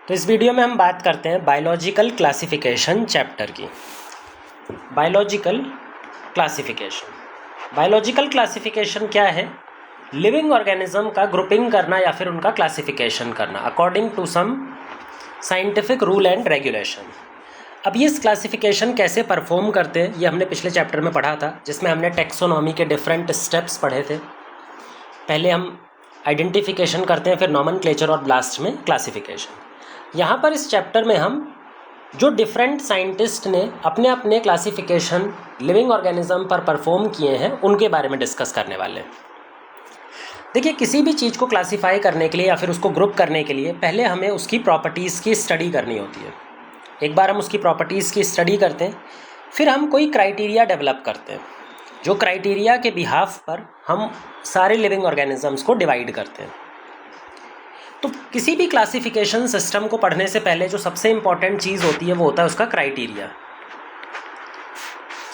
तो इस वीडियो में हम बात करते हैं बायोलॉजिकल क्लासिफिकेशन चैप्टर की। बायोलॉजिकल क्लासिफिकेशन क्या है? लिविंग ऑर्गेनिज्म का ग्रुपिंग करना या फिर उनका क्लासिफिकेशन करना according to some scientific rule and regulation. अब ये इस क्लासिफिकेशन कैसे परफॉर्म करते हैं ये हमने पिछले चैप्टर में पढ़ा था, जिसमें हमने टेक्सोनॉमी के डिफरेंट स्टेप्स पढ़े थे। पहले हम आइडेंटिफिकेशन करते हैं, फिर नॉमेनक्लेचर और लास्ट में क्लासिफिकेशन। यहाँ पर इस चैप्टर में हम जो डिफरेंट साइंटिस्ट ने अपने अपने क्लासिफिकेशन लिविंग ऑर्गेनिज्म पर परफॉर्म किए हैं उनके बारे में डिस्कस करने वाले हैं। देखिए, किसी भी चीज़ को क्लासिफाई करने के लिए या फिर उसको ग्रुप करने के लिए पहले हमें उसकी प्रॉपर्टीज़ की स्टडी करनी होती है। एक बार हम उसकी प्रॉपर्टीज़ की स्टडी करते हैं, फिर हम कोई क्राइटेरिया डेवलप करते हैं, जो क्राइटेरिया के बिहाफ पर हम सारे लिविंग ऑर्गेनिजम्स को डिवाइड करते हैं। तो किसी भी क्लासिफिकेशन सिस्टम को पढ़ने से पहले जो सबसे इम्पॉर्टेंट चीज़ होती है वो होता है उसका क्राइटेरिया,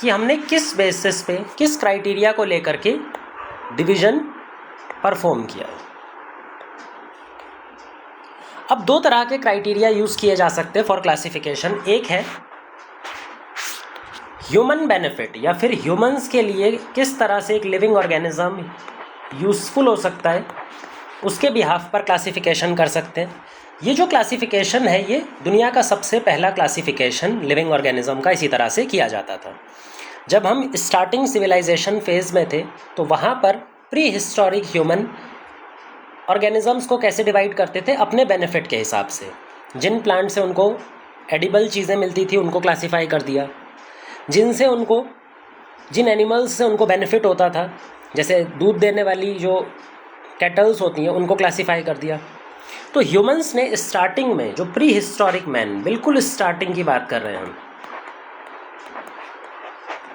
कि हमने किस बेसिस पे, किस क्राइटेरिया को लेकर के डिवीज़न परफॉर्म किया है। अब दो तरह के क्राइटेरिया यूज़ किए जा सकते हैं फॉर क्लासिफिकेशन। एक है ह्यूमन बेनिफिट, या फिर ह्यूमंस के लिए किस तरह से एक लिविंग ऑर्गेनिज्म यूज़फुल हो सकता है, उसके बिहाफ पर क्लासिफिकेशन कर सकते हैं। ये जो क्लासिफिकेशन है ये दुनिया का सबसे पहला क्लासिफिकेशन लिविंग ऑर्गेनिज्म का इसी तरह से किया जाता था। जब हम स्टार्टिंग सिविलाइजेशन फेज़ में थे तो वहाँ पर प्री हिस्टोरिक ह्यूमन ऑर्गेनिजम्स को कैसे डिवाइड करते थे? अपने बेनिफिट के हिसाब से। जिन प्लांट से उनको एडिबल चीज़ें मिलती थी उनको क्लासिफाई कर दिया, जिन एनिमल्स से उनको बेनिफिट होता था, जैसे दूध देने वाली जो कैटल्स होती हैं, उनको क्लासिफाई कर दिया। तो ह्यूमंस ने स्टार्टिंग में, जो प्री हिस्टोरिक मैन, बिल्कुल स्टार्टिंग की बात कर रहे हैं हम,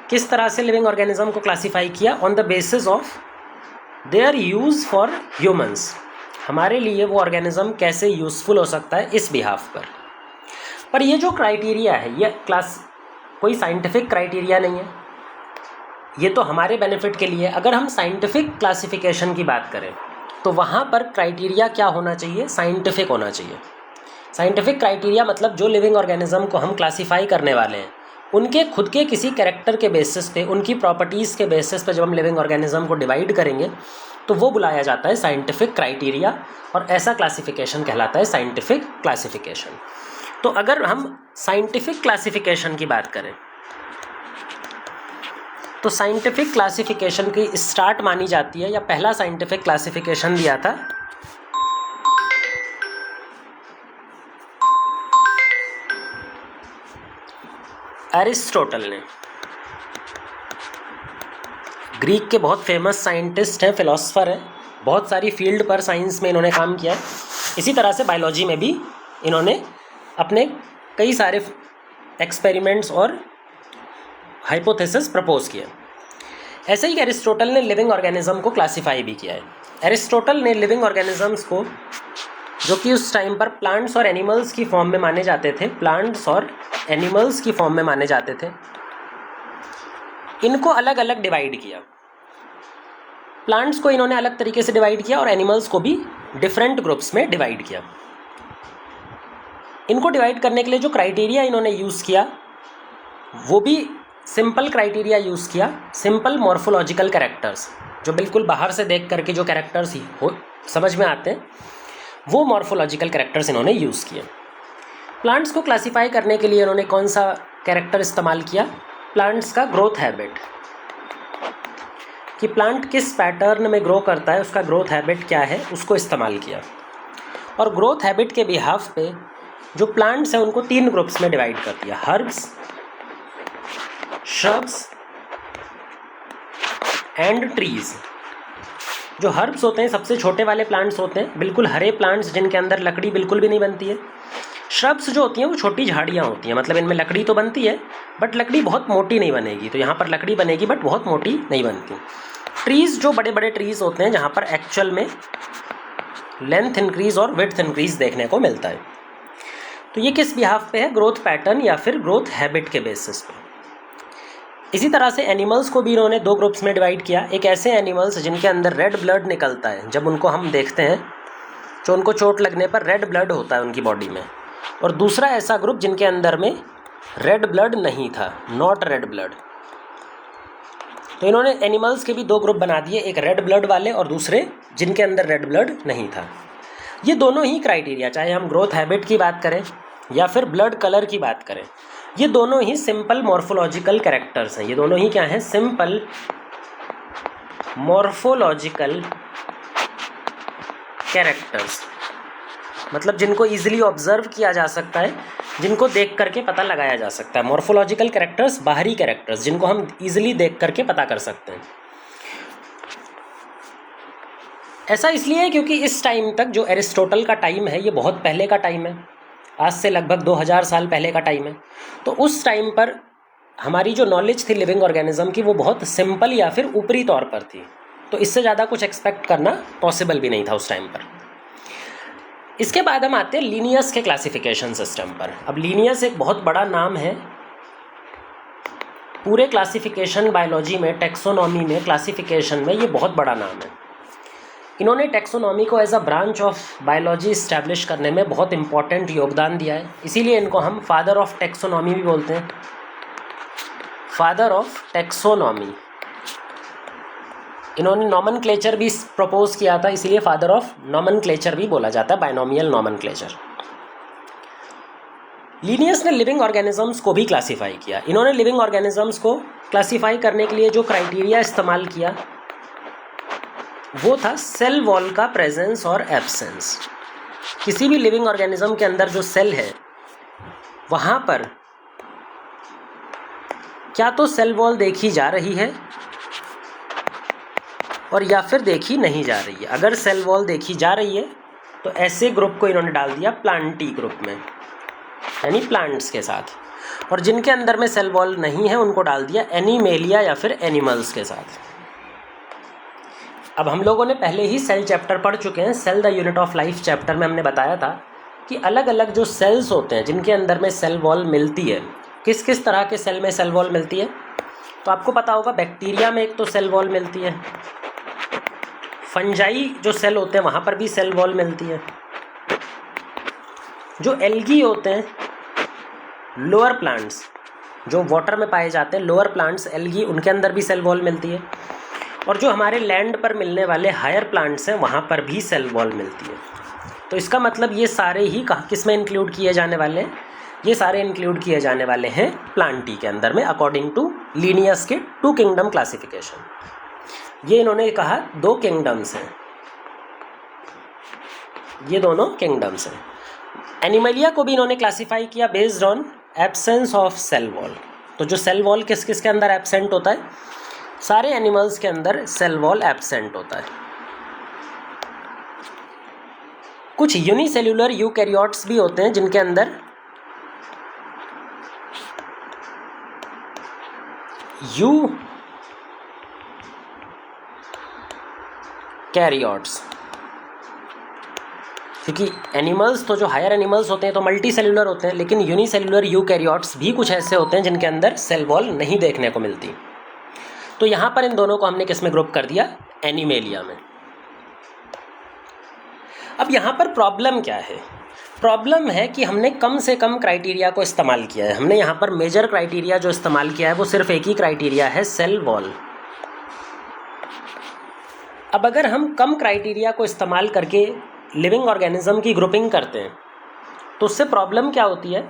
किस तरह से लिविंग ऑर्गेनिज्म को क्लासिफाई किया? On the basis of their use for humans. हमारे लिए वो ऑर्गेनिज्म कैसे यूज़फुल हो सकता है इस बिहाफ पर ये जो क्राइटेरिया है ये कोई साइंटिफिक क्राइटेरिया नहीं है, ये तो हमारे बेनिफिट के लिए। अगर हम साइंटिफिक क्लासिफिकेशन की बात करें तो वहाँ पर क्राइटेरिया क्या होना चाहिए? साइंटिफिक होना चाहिए। साइंटिफिक क्राइटेरिया मतलब जो लिविंग ऑर्गेनिज्म को हम क्लासिफाई करने वाले हैं उनके खुद के किसी कैरेक्टर के बेसिस पे, उनकी प्रॉपर्टीज़ के बेसिस पे जब हम लिविंग ऑर्गेनिज्म को डिवाइड करेंगे तो वो बुलाया जाता है साइंटिफिक क्राइटेरिया, और ऐसा क्लासिफिकेशन कहलाता है साइंटिफिक क्लासिफिकेशन। तो अगर हम साइंटिफिक क्लासिफिकेशन की बात करें तो साइंटिफिक क्लासिफिकेशन की स्टार्ट मानी जाती है, या पहला साइंटिफिक क्लासिफिकेशन दिया था एरिस्टोटल ने। ग्रीक के बहुत फेमस साइंटिस्ट हैं, फिलोसफर हैं, बहुत सारी फील्ड पर साइंस में इन्होंने काम किया है। इसी तरह से बायोलॉजी में भी इन्होंने अपने कई सारे एक्सपेरिमेंट्स और हाइपोथेसिस प्रपोज किए। ऐसे ही एरिस्टोटल ने लिविंग ऑर्गेनिज्म को क्लासिफाई भी किया है। एरिस्टोटल ने लिविंग ऑर्गेनिजम्स को, जो कि उस टाइम पर प्लांट्स और एनिमल्स की फॉर्म में माने जाते थे, इनको अलग अलग डिवाइड किया। प्लांट्स को इन्होंने अलग तरीके से डिवाइड किया और एनिमल्स को भी डिफरेंट ग्रुप्स में डिवाइड किया। इनको डिवाइड करने के लिए जो क्राइटेरिया इन्होंने यूज़ किया वो भी सिंपल क्राइटेरिया यूज़ किया। सिंपल मॉर्फोलॉजिकल कैरेक्टर्स, जो बिल्कुल बाहर से देख करके जो कैरेक्टर्स समझ में आते हैं, वो मॉर्फोलॉजिकल कैरेक्टर्स इन्होंने यूज़ किए। प्लांट्स को क्लासिफाई करने के लिए इन्होंने कौन सा कैरेक्टर इस्तेमाल किया? प्लांट्स का ग्रोथ हैबिट, कि प्लांट किस पैटर्न में ग्रो करता है, उसका ग्रोथ हैबिट क्या है, उसको इस्तेमाल किया। और ग्रोथ हैबिट के बिहाफ पे जो प्लांट्स हैं उनको 3 ग्रुप्स में डिवाइड कर दिया: हर्ब्स, श्रब्स एंड ट्रीज। जो हर्ब्स होते हैं सबसे छोटे वाले प्लांट्स होते हैं, बिल्कुल हरे प्लांट्स जिनके अंदर लकड़ी बिल्कुल भी नहीं बनती है। श्रब्स जो होती हैं वो छोटी झाड़ियाँ होती हैं, मतलब इनमें लकड़ी तो बनती है बट लकड़ी बहुत मोटी नहीं बनेगी, तो यहाँ पर लकड़ी बनेगी बट बहुत मोटी नहीं बनती। ट्रीज़ जो बड़े बड़े ट्रीज़ होते हैं जहाँ पर एक्चुअल में लेंथ इंक्रीज़ और विड्थ इंक्रीज़ देखने को मिलता है। तो ये किस बिहाफ पे है? ग्रोथ पैटर्न या फिर ग्रोथ हैबिट के बेसिस पे। इसी तरह से एनिमल्स को भी इन्होंने 2 ग्रुप्स में डिवाइड किया। एक ऐसे एनिमल्स जिनके अंदर रेड ब्लड निकलता है, जब उनको हम देखते हैं, जो उनको चोट लगने पर रेड ब्लड होता है उनकी बॉडी में, और दूसरा ऐसा ग्रुप जिनके अंदर में रेड ब्लड नहीं था, नॉट रेड ब्लड। तो इन्होंने एनिमल्स के भी दो ग्रुप बना दिए, एक रेड ब्लड वाले और दूसरे जिनके अंदर रेड ब्लड नहीं था। ये दोनों ही क्राइटेरिया, चाहे हम ग्रोथ हैबिट की बात करें या फिर ब्लड कलर की बात करें, ये दोनों ही सिंपल मॉर्फोलॉजिकल कैरेक्टर्स हैं। ये दोनों ही क्या हैं? सिंपल मॉर्फोलॉजिकल कैरेक्टर्स, मतलब जिनको इजीली ऑब्जर्व किया जा सकता है, जिनको देख करके पता लगाया जा सकता है। मॉर्फोलॉजिकल कैरेक्टर्स, बाहरी कैरेक्टर्स जिनको हम इजीली देख करके पता कर सकते हैं। ऐसा इसलिए है क्योंकि इस टाइम तक जो एरिस्टोटल का टाइम है ये बहुत पहले का टाइम है, आज से लगभग 2000 साल पहले का टाइम है। तो उस टाइम पर हमारी जो नॉलेज थी लिविंग ऑर्गेनिज्म की वो बहुत सिंपल या फिर ऊपरी तौर पर थी, तो इससे ज़्यादा कुछ एक्सपेक्ट करना पॉसिबल भी नहीं था उस टाइम पर। इसके बाद हम आते हैं लीनियस के क्लासिफिकेशन सिस्टम पर। अब लीनियस एक बहुत बड़ा नाम है पूरे क्लासिफिकेशन बायोलॉजी में, टेक्सोनॉमी में, क्लासिफिकेशन में, ये बहुत बड़ा नाम है। इन्होंने टेक्सोनॉमी को as a branch of biology establish करने में बहुत इंपॉर्टेंट योगदान दिया है, इसीलिए इनको हम फादर ऑफ टेक्सोनॉमी भी बोलते हैं, फादर ऑफ टेक्सोनॉमी। इन्होंने नॉमनक्लेचर भी प्रपोज किया था, इसीलिए फादर ऑफ नॉमनक्लेचर भी बोला जाता है, बायनोमियल नॉमनक्लेचर। लीनियस ने लिविंग ऑर्गेनिजम्स को भी क्लासीफाई किया। इन्होंने लिविंग ऑर्गेनिजम्स को क्लासीफाई करने के लिए जो क्राइटेरिया इस्तेमाल किया वो था सेल वॉल का प्रेजेंस और एब्सेंस। किसी भी लिविंग ऑर्गेनिज्म के अंदर जो सेल है वहाँ पर क्या तो सेल वॉल देखी जा रही है और या फिर देखी नहीं जा रही है। अगर सेल वॉल देखी जा रही है तो ऐसे ग्रुप को इन्होंने डाल दिया प्लांटी ग्रुप में, यानी प्लांट्स के साथ, और जिनके अंदर में सेल वॉल नहीं है उनको डाल दिया एनिमेलिया या फिर एनिमल्स के साथ। अब हम लोगों ने पहले ही सेल चैप्टर पढ़ चुके हैं, cell the unit of life chapter में हमने बताया था कि अलग अलग जो सेल्स होते हैं जिनके अंदर में सेल वॉल मिलती है, किस किस तरह के सेल में सेल वॉल मिलती है। तो आपको पता होगा बैक्टीरिया में एक तो सेल वॉल मिलती है, फंजाई जो सेल होते हैं वहाँ पर भी सेल वॉल मिलती है, जो एल्गी होते हैं, लोअर प्लांट्स जो वाटर में पाए जाते हैं, लोअर प्लांट्स एल्गी, उनके अंदर भी सेल वॉल मिलती है, और जो हमारे लैंड पर मिलने वाले हायर प्लांट्स हैं वहाँ पर भी सेल वॉल मिलती है। तो इसका मतलब ये सारे ही किस में इंक्लूड किए जाने वाले हैं? ये सारे इंक्लूड किए जाने वाले हैं प्लांटी के अंदर में, अकॉर्डिंग टू लीनियस के 2 किंगडम क्लासिफिकेशन। ये इन्होंने कहा 2 किंगडम्स हैं, ये दोनों किंगडम्स हैं। एनिमलिया को भी इन्होंने क्लासीफाई किया based on absence of cell wall. तो जो सेल वॉल किस किस के अंदर एब्सेंट होता है? सारे एनिमल्स के अंदर सेल वॉल एब्सेंट होता है। कुछ यूनिसेल्यूलर यूकैरियोट्स भी होते हैं जिनके अंदर यूकैरियोट्स, क्योंकि एनिमल्स तो जो हायर एनिमल्स होते हैं तो मल्टी सेल्यूलर होते हैं, लेकिन यूनिसेल्यूलर यूकैरियोट्स भी कुछ ऐसे होते हैं जिनके अंदर सेल वॉल नहीं देखने को मिलती। तो यहाँ पर इन दोनों को हमने किस में ग्रुप कर दिया? एनिमेलिया में। अब यहाँ पर प्रॉब्लम क्या है? प्रॉब्लम है कि हमने कम से कम क्राइटेरिया को इस्तेमाल किया है। हमने यहाँ पर मेजर क्राइटेरिया जो इस्तेमाल किया है वो सिर्फ एक ही क्राइटेरिया है, सेल वॉल। अब अगर हम कम क्राइटेरिया को इस्तेमाल करके लिविंग ऑर्गेनिज्म की ग्रुपिंग करते हैं तो उससे प्रॉब्लम क्या होती है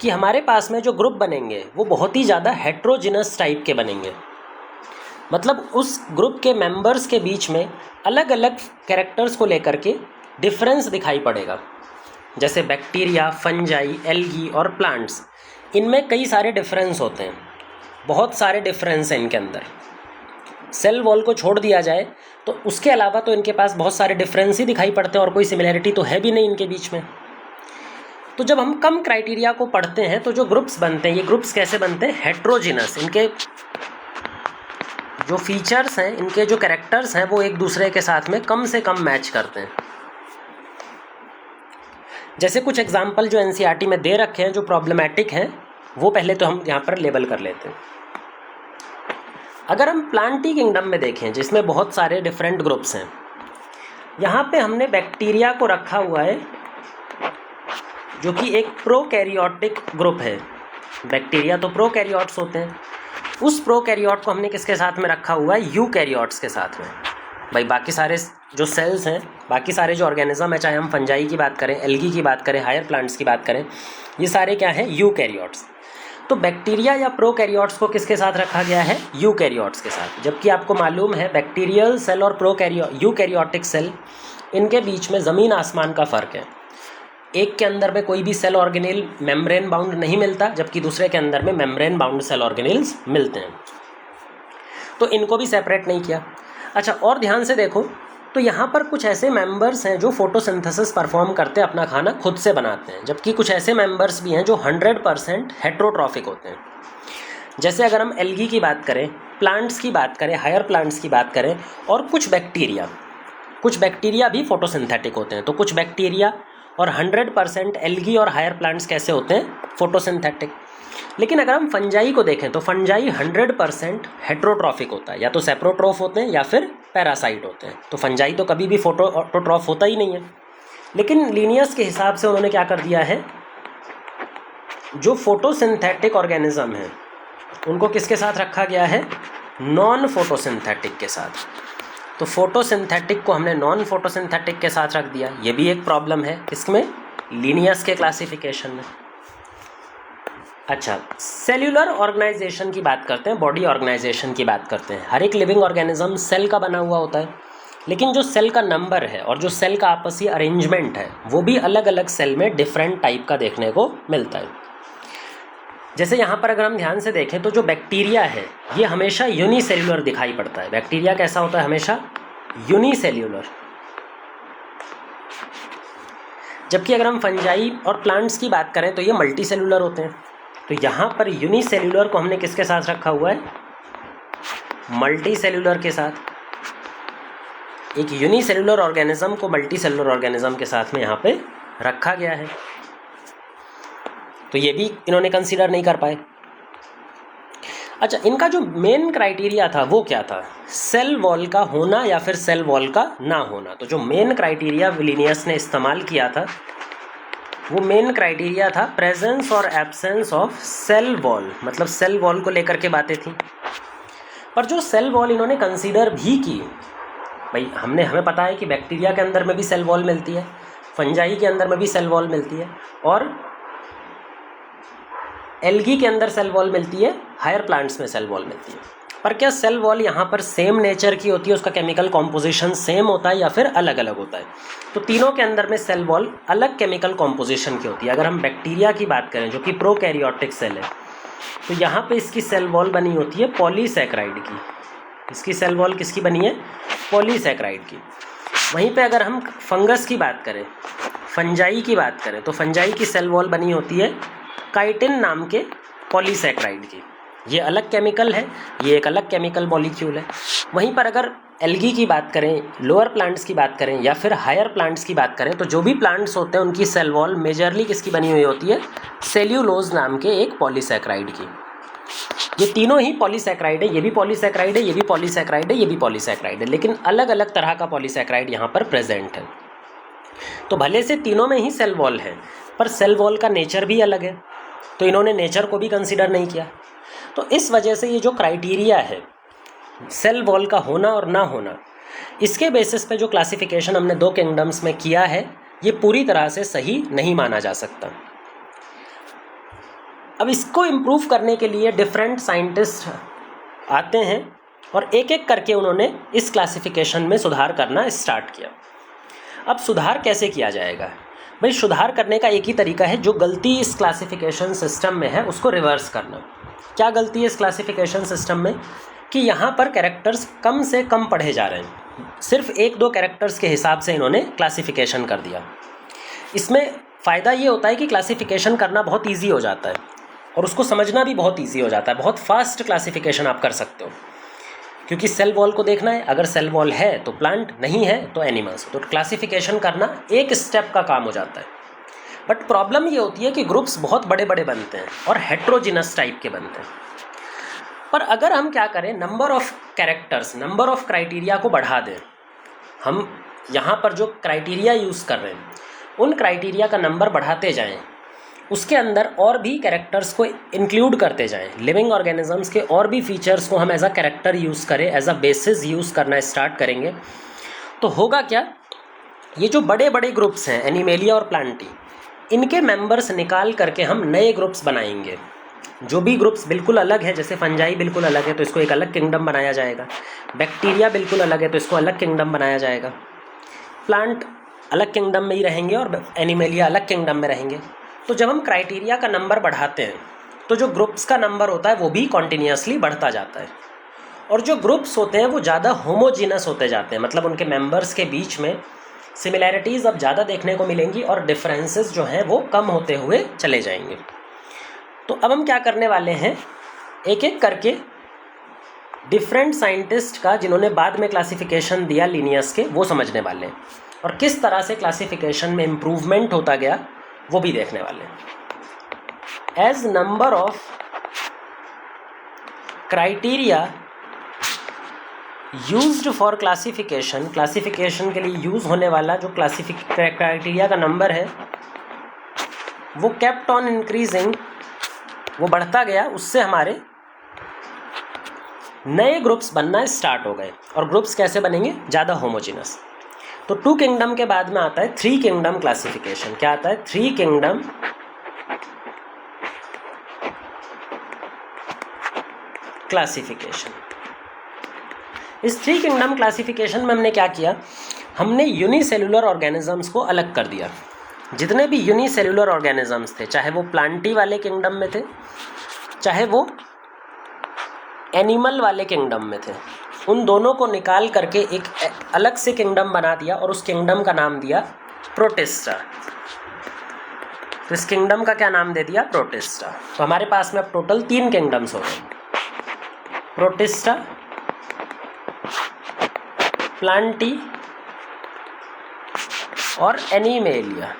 कि हमारे पास में जो ग्रुप बनेंगे वो बहुत ही ज़्यादा हेट्रोजिनस टाइप के बनेंगे। मतलब उस ग्रुप के मेंबर्स के बीच में अलग अलग कैरेक्टर्स को लेकर के डिफरेंस दिखाई पड़ेगा। जैसे बैक्टीरिया, फंजाई, एल्गी और प्लांट्स, इनमें कई सारे डिफरेंस होते हैं, बहुत सारे डिफरेंस हैं इनके अंदर। सेल वॉल को छोड़ दिया जाए तो उसके अलावा तो इनके पास बहुत सारे डिफरेंस ही दिखाई पड़ते हैं और कोई सिमिलैरिटी तो है भी नहीं इनके बीच में। तो जब हम कम क्राइटेरिया को पढ़ते हैं तो जो ग्रुप्स बनते हैं, ये ग्रुप्स कैसे बनते हैं? हेट्रोजिनस। इनके जो फीचर्स हैं, इनके जो कैरेक्टर्स हैं वो एक दूसरे के साथ में कम से कम मैच करते हैं। जैसे कुछ एग्जाम्पल जो एनसीईआरटी में दे रखे हैं जो प्रॉब्लमैटिक हैं वो पहले तो हम यहाँ पर लेबल कर लेते हैं। अगर हम प्लांटी किंगडम में देखें जिसमें बहुत सारे डिफरेंट ग्रुप्स हैं, यहाँ पे हमने बैक्टीरिया को रखा हुआ है जो कि एक प्रोकैरियोटिक ग्रुप है। बैक्टीरिया तो प्रोकैरियोट्स होते हैं, उस प्रोकैरियोट को हमने किसके साथ में रखा हुआ है? यूकैरियोट्स के साथ में। भाई बाकी सारे जो सेल्स हैं, बाकी सारे जो ऑर्गेनिज्म है, चाहे हम फंजाई की बात करें, एल्गी की बात करें, हायर प्लांट्स की बात करें, ये सारे क्या हैं? यूकैरियोट्स। तो बैक्टीरिया या प्रोकैरियोट्स को किसके साथ रखा गया है? यूकैरियोट्स के साथ। जबकि आपको मालूम है बैक्टीरियल सेल और यूकैरियोटिक सेल, इनके बीच में ज़मीन आसमान का फ़र्क है। एक के अंदर में कोई भी सेल ऑर्गेनेल मेम्ब्रेन बाउंड नहीं मिलता, जबकि दूसरे के अंदर में मेम्ब्रेन बाउंड सेल ऑर्गेनेल्स मिलते हैं। तो इनको भी सेपरेट नहीं किया। अच्छा, और ध्यान से देखो तो यहाँ पर कुछ ऐसे मेंबर्स हैं जो फोटोसिंथेसिस परफॉर्म करते हैं, अपना खाना खुद से बनाते हैं, जबकि कुछ ऐसे मेंबर्स भी हैं जो 100% हेट्रोट्रॉफिक होते हैं। जैसे अगर हम एल्गी की बात करें, प्लांट्स की बात करें, हायर प्लांट्स की बात करें, और कुछ बैक्टीरिया भी फोटोसिंथेटिक होते हैं। तो कुछ बैक्टीरिया और 100% एल्गी और हायर प्लांट्स कैसे होते हैं? फोटोसिंथेटिक। लेकिन अगर हम फंजाई को देखें तो फंजाई 100% हेट्रोट्रॉफिक होता है, या तो सेप्रोट्रॉफ होते हैं या फिर पैरासाइट होते हैं। तो फंजाई तो कभी भी फोटोट्रॉफ होता ही नहीं है। लेकिन लीनियस के हिसाब से उन्होंने क्या कर दिया है, जो फोटोसिंथेटिक ऑर्गेनिज्म है उनको किसके साथ रखा गया है? नॉन फोटोसिंथेटिक के साथ। तो फोटोसिंथेटिक को हमने नॉन फोटोसिंथेटिक के साथ रख दिया। ये भी एक प्रॉब्लम है इसमें, लीनियस के क्लासिफिकेशन में। अच्छा, सेल्यूलर ऑर्गेनाइजेशन की बात करते हैं, बॉडी ऑर्गेनाइजेशन की बात करते हैं। हर एक लिविंग ऑर्गेनिज्म सेल का बना हुआ होता है, लेकिन जो सेल का नंबर है और जो सेल का आपसी अरेंजमेंट है वो भी अलग अलग सेल में डिफरेंट टाइप का देखने को मिलता है। जैसे यहाँ पर अगर हम ध्यान से देखें तो जो बैक्टीरिया है ये हमेशा यूनिसेल्यूलर दिखाई पड़ता है। बैक्टीरिया कैसा होता है? हमेशा यूनिसेल्यूलर। जबकि अगर हम फंजाई और प्लांट्स की बात करें तो ये मल्टीसेल्यूलर होते हैं। तो यहाँ पर यूनिसेल्यूलर को हमने किसके साथ रखा हुआ है? मल्टीसेल्यूलर के साथ। एक यूनिसेल्यूलर ऑर्गेनिज्म को मल्टीसेल्यूलर ऑर्गेनिज्म के साथ में यहाँ पे रखा गया है। तो ये भी इन्होंने कंसीडर नहीं कर पाए। अच्छा, इनका जो मेन क्राइटेरिया था वो क्या था? सेल वॉल का होना या फिर सेल वॉल का ना होना। तो जो मेन क्राइटेरिया विलिनियस ने इस्तेमाल किया था वो मेन क्राइटेरिया था प्रेजेंस और एब्सेंस ऑफ सेल वॉल। मतलब सेल वॉल को लेकर के बातें थी। पर जो सेल वॉल इन्होंने कंसीडर भी की, भाई हमें पता है कि बैक्टीरिया के अंदर में भी सेल वॉल मिलती है, फंजाई के अंदर में भी सेल वॉल मिलती है, और एल्गी के अंदर सेल वॉल मिलती है, हायर प्लांट्स में सेल वॉल मिलती है। पर क्या सेल वॉल यहाँ पर सेम नेचर की होती है? उसका केमिकल कॉम्पोजिशन सेम होता है या फिर अलग अलग होता है? तो तीनों के अंदर में सेल वॉल अलग केमिकल कॉम्पोजिशन की होती है। अगर हम बैक्टीरिया की बात करें जो कि प्रोकैरियोटिक सेल है, तो यहाँ पे इसकी सेल वॉल बनी होती है पॉलीसैकेराइड की। इसकी सेल वॉल किसकी बनी है? पॉलीसैकेराइड की। वहीं पे अगर हम फंगस की बात करें, फंजाई की बात करें, तो फंजाई की सेल वॉल बनी होती है काइटिन नाम के पॉलीसैकेराइड की। ये अलग केमिकल है, ये एक अलग केमिकल मॉलिक्यूल है। वहीं पर अगर एल्गी की बात करें, लोअर प्लांट्स की बात करें या फिर हायर प्लांट्स की बात करें, तो जो भी प्लांट्स होते हैं उनकी सेल वॉल मेजरली किसकी बनी हुई होती है? सेल्यूलोज नाम के एक पॉलीसैकेराइड की। ये तीनों ही पॉलीसैकेराइड है, ये भी पॉलीसैकेराइड है, ये भी पॉलीसैकेराइड है, ये भी पॉलीसैकेराइड है, लेकिन अलग अलग तरह का पॉलीसैकेराइड यहाँ पर प्रेजेंट है। तो भले से तीनों में ही सेल वॉल है, पर सेल वॉल का नेचर भी अलग है, तो इन्होंने नेचर को भी कंसीडर नहीं किया। तो इस वजह से ये जो क्राइटेरिया है सेल वॉल का होना और ना होना, इसके बेसिस पे जो क्लासिफिकेशन हमने दो किंगडम्स में किया है, ये पूरी तरह से सही नहीं माना जा सकता। अब इसको इम्प्रूव करने के लिए डिफरेंट साइंटिस्ट आते हैं और एक एक करके उन्होंने इस क्लासिफिकेशन में सुधार करना स्टार्ट किया। अब सुधार कैसे किया जाएगा? भाई सुधार करने का एक ही तरीका है, जो गलती इस क्लासिफिकेशन सिस्टम में है उसको रिवर्स करना। क्या गलती है इस क्लासिफिकेशन सिस्टम में? कि यहाँ पर कैरेक्टर्स कम से कम पढ़े जा रहे हैं, सिर्फ एक दो कैरेक्टर्स के हिसाब से इन्होंने क्लासिफिकेशन कर दिया। इसमें फ़ायदा ये होता है कि क्लासिफिकेशन करना बहुत ईजी हो जाता है और उसको समझना भी बहुत ईजी हो जाता है। बहुत फास्ट क्लासिफिकेशन आप कर सकते हो, क्योंकि सेल वॉल को देखना है, अगर सेल वॉल है तो प्लांट, नहीं है तो एनिमल्स। तो क्लासिफिकेशन करना एक स्टेप का काम हो जाता है। बट प्रॉब्लम ये होती है कि ग्रुप्स बहुत बड़े बड़े बनते हैं और हेट्रोजिनस टाइप के बनते हैं। पर अगर हम क्या करें, number of characters, number of criteria को बढ़ा दें। हम यहाँ पर जो क्राइटेरिया यूज़ कर रहे हैं उन क्राइटेरिया का नंबर बढ़ाते जाएं, उसके अंदर और भी कैरेक्टर्स को इंक्लूड करते जाएं, लिविंग ऑर्गेनिजम्स के और भी फीचर्स को हम एज अ कैरेक्टर यूज़ करें, एज अ बेसिस यूज़ करना स्टार्ट करेंगे, तो होगा क्या, ये जो बड़े बड़े ग्रुप्स हैं एनिमेलिया और प्लांटी, इनके मेंबर्स निकाल करके हम नए ग्रुप्स बनाएंगे। जो भी ग्रुप्स बिल्कुल अलग है, जैसे फंजाई बिल्कुल अलग है तो इसको एक अलग किंगडम बनाया जाएगा, बैक्टीरिया बिल्कुल अलग है तो इसको अलग किंगडम बनाया जाएगा, प्लांट अलग किंगडम में ही रहेंगे और एनिमेलिया अलग किंगडम में रहेंगे। तो जब हम क्राइटेरिया का नंबर बढ़ाते हैं तो जो ग्रुप्स का नंबर होता है वो भी कॉन्टीन्यूसली बढ़ता जाता है, और जो ग्रुप्स होते हैं वो ज़्यादा होमोजीनस होते जाते हैं, मतलब उनके मेंबर्स के बीच में सिमिलैरिटीज़ अब ज़्यादा देखने को मिलेंगी और डिफरेंसेस जो हैं वो कम होते हुए चले जाएंगे। तो अब हम क्या करने वाले हैं, एक एक करके डिफरेंट साइंटिस्ट का जिन्होंने बाद में क्लासिफिकेशन दिया लीनियस के, वो समझने वाले हैं, और किस तरह से क्लासिफिकेशन में इम्प्रूवमेंट होता गया वो भी देखने वाले हैं। As number of criteria used for classification, classification के लिए यूज़ होने वाला जो क्राइटेरिया का नंबर है वो केप्ट ऑन इंक्रीजिंग, वो बढ़ता गया, उससे हमारे नए ग्रुप्स बनना स्टार्ट हो गए। और ग्रुप्स कैसे बनेंगे, ज़्यादा होमोजिनस। तो 2 किंगडम के बाद में आता है 3 किंगडम क्लासिफिकेशन। क्या आता है, 3 किंगडम क्लासिफिकेशन। इस 3 किंगडम क्लासिफिकेशन में हमने क्या किया, हमने यूनिसेलुलर ऑर्गेनिजम्स को अलग कर दिया। जितने भी यूनिसेलुलर ऑर्गेनिजम्स थे, चाहे वो प्लांटी वाले किंगडम में थे, चाहे वो एनिमल वाले किंगडम में थे, उन दोनों को निकाल करके एक अलग से किंगडम बना दिया और उस किंगडम का नाम दिया प्रोटिस्टा। तो इस किंगडम का क्या नाम दे दिया, प्रोटिस्टा। तो हमारे पास में अब टोटल 3 किंगडम्स हो गए, प्रोटिस्टा, प्लांटी और एनिमेलिया।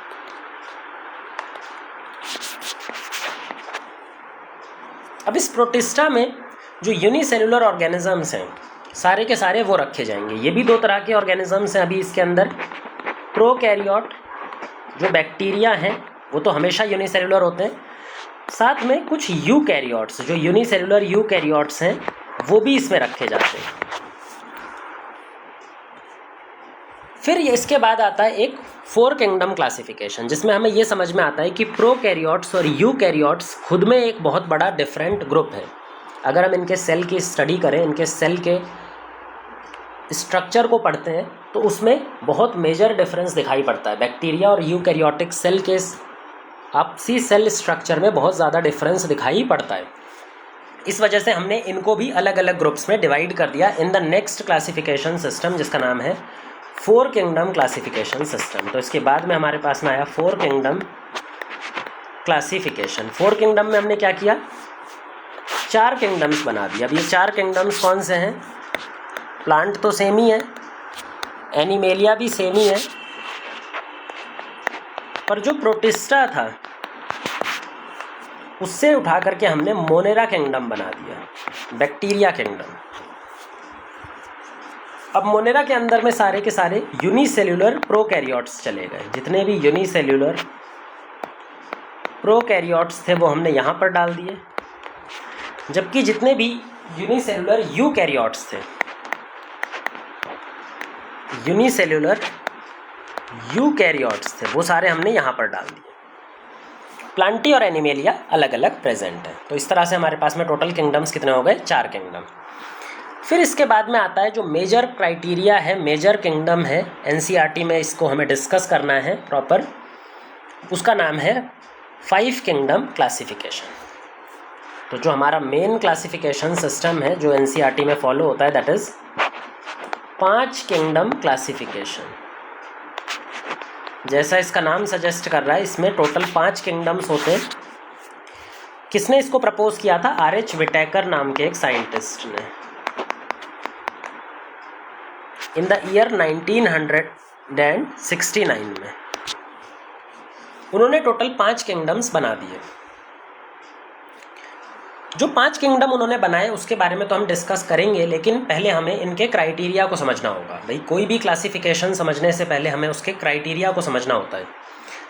अब इस प्रोटिस्टा में जो यूनिसेलुलर ऑर्गेनिजम्स हैं सारे के सारे वो रखे जाएंगे। ये भी 2 तरह के ऑर्गेनिजम्स हैं अभी इसके अंदर, प्रोकैरियोट जो बैक्टीरिया हैं वो तो हमेशा यूनिसेलुलर होते हैं, साथ में कुछ यूकैरियोट्स जो यूनिसेलुलर यूकैरियोट्स हैं वो भी इसमें रखे जाते हैं। फिर इसके बाद आता है एक 4 किंगडम क्लासिफिकेशन, जिसमें हमें ये समझ में आता है कि प्रोकैरियोट्स और यूकैरियोट्स खुद में एक बहुत बड़ा डिफरेंट ग्रुप है। अगर हम इनके सेल की स्टडी करें, इनके सेल के स्ट्रक्चर को पढ़ते हैं तो उसमें बहुत मेजर डिफरेंस दिखाई पड़ता है। बैक्टीरिया और यूकैरियोटिक सेल के आपसी सेल स्ट्रक्चर में बहुत ज़्यादा डिफरेंस दिखाई पड़ता है। इस वजह से हमने इनको भी अलग अलग ग्रुप्स में डिवाइड कर दिया in the next classification system, जिसका नाम है 4 किंगडम क्लासिफिकेशन सिस्टम। तो इसके बाद में हमारे पास में आया 4 किंगडम क्लासिफिकेशन। 4 किंगडम में हमने क्या किया, 4 किंगडम्स बना दिया। अब ये 4 किंगडम्स कौन से हैं, प्लांट तो सेम ही है, एनिमेलिया भी सेम ही है, पर जो प्रोटिस्टा था उससे उठा करके हमने मोनेरा किंगडम बना दिया, बैक्टीरिया किंगडम। अब मोनेरा के अंदर में सारे के सारे यूनिसेल्युलर प्रोकैरियोट्स चले गए। जितने भी यूनिसेल्युलर प्रोकैरियोट्स थे वो हमने यहाँ पर डाल दिए, जबकि जितने भी यूनिसेल्युलर यूकैरियोट्स थे, यूनिसेल्युलर यूकैरियोट्स थे वो सारे हमने यहाँ पर डाल दिए। प्लांटी और एनिमेलिया अलग अलग प्रेजेंट है। तो इस तरह से हमारे पास में टोटल किंगडम्स कितने हो गए, 4 किंगडम। फिर इसके बाद में आता है जो मेजर क्राइटेरिया है, मेजर किंगडम है, एनसीईआरटी में इसको हमें डिस्कस करना है प्रॉपर, उसका नाम है 5 किंगडम क्लासिफिकेशन। तो जो हमारा मेन क्लासिफिकेशन सिस्टम है जो एनसीईआरटी में फॉलो होता है, दैट इज़ 5 किंगडम क्लासिफिकेशन। जैसा इसका नाम सजेस्ट कर रहा है, इसमें टोटल 5 किंगडम्स होते हैं। किसने इसको प्रपोज किया था, आर.एच. विटेकर नाम के एक साइंटिस्ट ने इन द ईयर 1969 में। उन्होंने टोटल 5 किंगडम्स बना दिए। जो 5 किंगडम उन्होंने बनाए उसके बारे में तो हम डिस्कस करेंगे, लेकिन पहले हमें इनके क्राइटेरिया को समझना होगा। भाई कोई भी क्लासिफिकेशन समझने से पहले हमें उसके क्राइटेरिया को समझना होता है।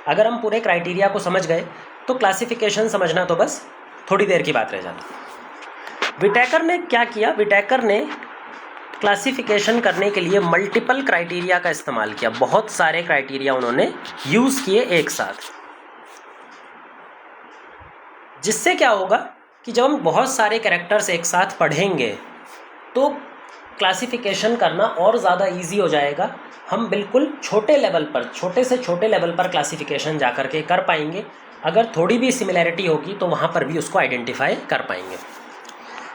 अगर हम पूरे क्राइटेरिया को समझ गए तो क्लासिफिकेशन समझना तो बस थोड़ी देर की बात रह जाती। विटेकर ने क्या किया, विटेकर ने क्लासिफिकेशन करने के लिए मल्टीपल क्राइटेरिया का इस्तेमाल किया। बहुत सारे क्राइटेरिया उन्होंने यूज़ किए एक साथ, जिससे क्या होगा कि जब हम बहुत सारे कैरेक्टर्स एक साथ पढ़ेंगे तो क्लासिफिकेशन करना और ज़्यादा इजी हो जाएगा। हम बिल्कुल छोटे लेवल पर, छोटे से छोटे लेवल पर क्लासिफिकेशन जा कर के कर पाएंगे। अगर थोड़ी भी सिमिलैरिटी होगी तो वहाँ पर भी उसको आइडेंटिफाई कर पाएंगे।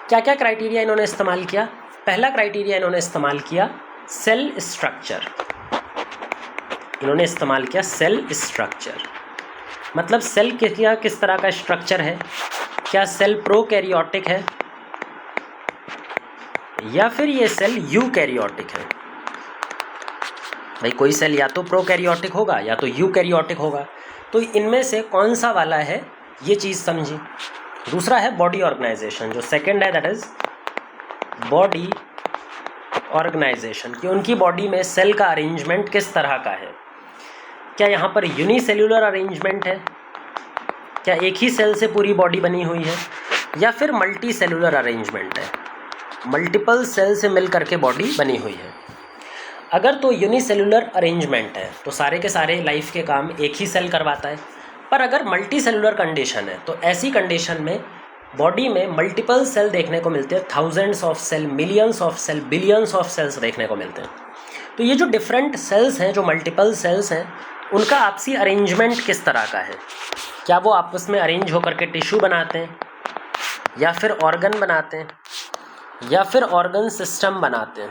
क्या क्या क्राइटेरिया इन्होंने इस्तेमाल किया? पहला क्राइटेरिया इन्होंने इस्तेमाल किया सेल स्ट्रक्चर। इन्होंने इस्तेमाल किया सेल स्ट्रक्चर, मतलब सेल किस तरह का स्ट्रक्चर है, क्या सेल प्रोकैरियोटिक है या फिर ये सेल यूकैरियोटिक है। भाई कोई सेल या तो प्रोकैरियोटिक होगा या तो यूकैरियोटिक होगा, तो इनमें से कौन सा वाला है ये चीज़ समझिए। दूसरा है बॉडी ऑर्गेनाइजेशन, जो सेकंड है दैट इज बॉडी ऑर्गेनाइजेशन, कि उनकी बॉडी में सेल का अरेंजमेंट किस तरह का है। क्या यहाँ पर यूनिसेल्यूलर अरेंजमेंट है, क्या एक ही सेल से पूरी बॉडी बनी हुई है, या फिर मल्टी सेलुलर अरेंजमेंट है, मल्टीपल सेल से मिल करके बॉडी बनी हुई है। अगर तो यूनिसेलुलर अरेंजमेंट है तो सारे के सारे लाइफ के काम एक ही सेल करवाता है, पर अगर मल्टी सेलुलर कंडीशन है तो ऐसी कंडीशन में बॉडी में मल्टीपल सेल देखने को मिलते हैं, thousands of cell, millions of cell, billions of cells देखने को मिलते हैं। तो ये जो डिफरेंट सेल्स हैं, जो मल्टीपल सेल्स हैं, उनका आपसी अरेंजमेंट किस तरह का है। क्या वो आपस में अरेंज होकर के टिश्यू बनाते हैं, या फिर ऑर्गन बनाते हैं, या फिर ऑर्गन सिस्टम बनाते हैं।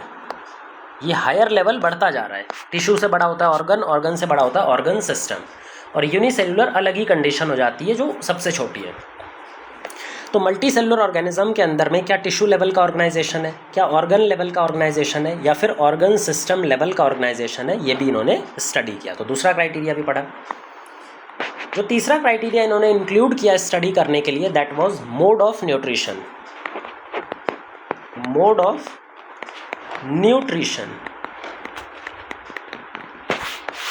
ये हायर लेवल बढ़ता जा रहा है, टिश्यू से बड़ा होता है ऑर्गन, ऑर्गन से बड़ा होता है ऑर्गन सिस्टम, और यूनिसेल्युलर अलग ही कंडीशन हो जाती है जो सबसे छोटी है। तो मल्टी सेलुलर ऑर्गेनिज्म के अंदर में क्या टिश्यू लेवल का ऑर्गेनाइजेशन है, क्या ऑर्गन लेवल का ऑर्गेनाइजेशन है, या फिर ऑर्गन सिस्टम लेवल का ऑर्गेनाइजेशन है, ये भी इन्होंने स्टडी किया। तो दूसरा क्राइटेरिया भी पढ़ा। जो तीसरा क्राइटेरिया इन्होंने इंक्लूड किया स्टडी करने के लिए, that was mode of nutrition. Mode of nutrition,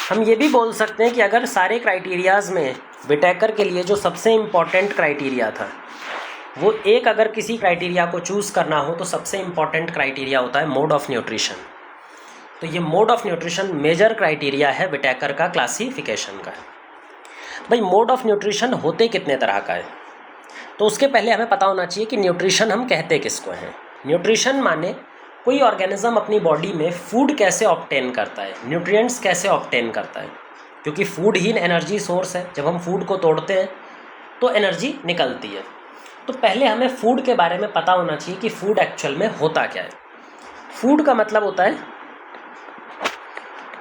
हम ये भी बोल सकते हैं कि अगर सारे क्राइटेरियाज में विटेकर के लिए जो सबसे इम्पॉर्टेंट क्राइटेरिया था वो एक, अगर किसी क्राइटेरिया को चूज़ करना हो तो सबसे इम्पॉर्टेंट क्राइटेरिया होता है मोड ऑफ न्यूट्रिशन। तो ये mode of nutrition major criteria है विटेकर का क्लासिफिकेशन का। भाई मोड ऑफ न्यूट्रिशन होते कितने तरह का है, तो उसके पहले हमें पता होना चाहिए कि न्यूट्रिशन हम कहते किसको हैं। न्यूट्रिशन माने कोई ऑर्गेनिज्म अपनी बॉडी में फूड कैसे ऑब्टेन करता है, न्यूट्रिएंट्स कैसे ऑब्टेन करता है, क्योंकि फूड ही एनर्जी सोर्स है। जब हम फूड को तोड़ते हैं तो एनर्जी निकलती है। तो पहले हमें फूड के बारे में पता होना चाहिए कि फूड एक्चुअल में होता क्या है। फूड का मतलब होता है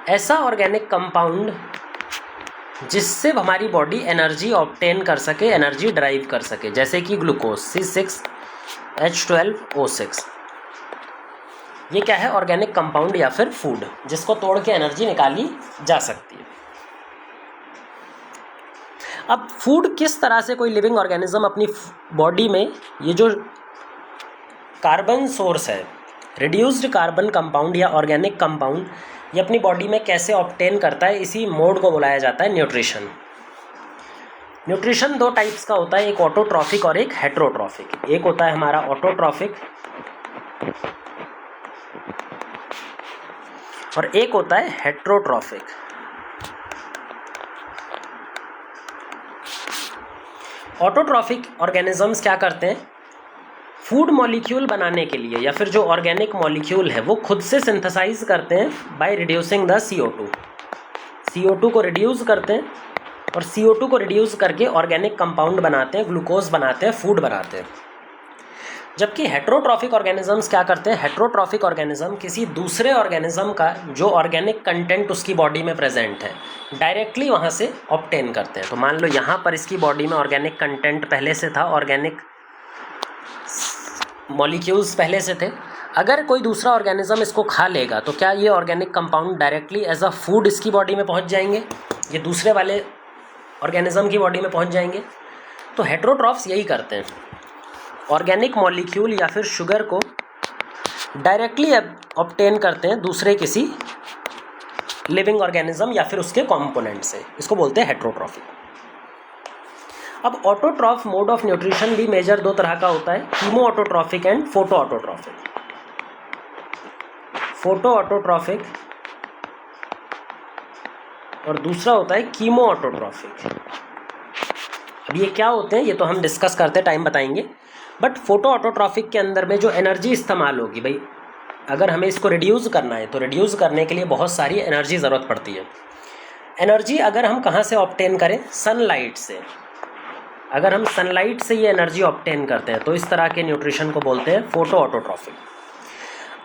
ऐसा ऑर्गेनिक कंपाउंड जिससे हमारी बॉडी एनर्जी ऑब्टेन कर सके, एनर्जी ड्राइव कर सके, जैसे कि ग्लूकोज C6H12O6। ये क्या है? ऑर्गेनिक कंपाउंड या फिर फूड, जिसको तोड़ के एनर्जी निकाली जा सकती है। अब फूड किस तरह से कोई लिविंग ऑर्गेनिज्म अपनी बॉडी में ये जो कार्बन सोर्स है, रिड्यूस्ड कार्बन कंपाउंड या ऑर्गेनिक कंपाउंड, ये अपनी बॉडी में कैसे ऑब्टेन करता है, इसी मोड को बुलाया जाता है न्यूट्रिशन। न्यूट्रिशन दो टाइप्स का होता है, एक ऑटोट्रॉफिक और एक हेट्रोट्रॉफिक। एक होता है हमारा ऑटोट्रॉफिक और एक होता है हेट्रोट्रॉफिक। ऑटोट्रॉफिक ऑर्गेनिजम्स क्या करते हैं? फूड मॉलिक्यूल बनाने के लिए या फिर जो ऑर्गेनिक मॉलिक्यूल है वो खुद से सिंथेसाइज करते हैं by reducing the CO2। CO2 को रिड्यूस करते हैं और CO2 को रिड्यूस करके ऑर्गेनिक कंपाउंड बनाते हैं, ग्लूकोज बनाते हैं, फूड बनाते हैं। जबकि हेट्रोट्रॉफिक ऑर्गेनिजम्स क्या करते हैं? हेट्रोट्रॉफिक ऑर्गेनिज्म किसी दूसरे ऑर्गेनिज्म का जो ऑर्गेनिक कंटेंट उसकी बॉडी में प्रेजेंट है डायरेक्टली वहाँ से ऑब्टेन करते हैं। तो मान लो यहाँ पर इसकी बॉडी में ऑर्गेनिक कंटेंट पहले से था, ऑर्गेनिक मॉलिक्यूल्स पहले से थे। अगर कोई दूसरा ऑर्गेनिज्म इसको खा लेगा तो क्या ये organic compound directly as a food इसकी बॉडी में पहुँच जाएंगे, ये दूसरे वाले ऑर्गेनिज्म की बॉडी में पहुँच जाएंगे? तो हेट्रोट्रॉफ्स यही करते हैं, ऑर्गेनिक मॉलिक्यूल या फिर शुगर को डायरेक्टली ऑब्टेन करते हैं दूसरे किसी लिविंग ऑर्गेनिज्म या फिर उसके कॉम्पोनेंट से, इसको बोलते हैं हेट्रोट्रॉफिक। अब ऑटोट्रॉफ मोड ऑफ न्यूट्रिशन भी मेजर दो तरह का होता है, chemo autotrophic and photo autotrophic. Photo autotrophic और दूसरा होता है कीमो ऑटोट्रॉफिक। अब ये क्या होते हैं ये तो हम डिस्कस करते टाइम बताएंगे, बट फोटो ऑटोट्रॉफिक के अंदर में जो एनर्जी इस्तेमाल होगी भाई, अगर हमें इसको रिड्यूस करना है तो रिड्यूस करने के लिए बहुत सारी एनर्जी ज़रूरत पड़ती है। एनर्जी अगर हम कहाँ से ऑब्टेन करें, सनलाइट से। अगर हम सनलाइट से ये एनर्जी ऑब्टेन करते हैं तो इस तरह के न्यूट्रिशन को बोलते हैं फोटो ऑटोट्रॉफिक।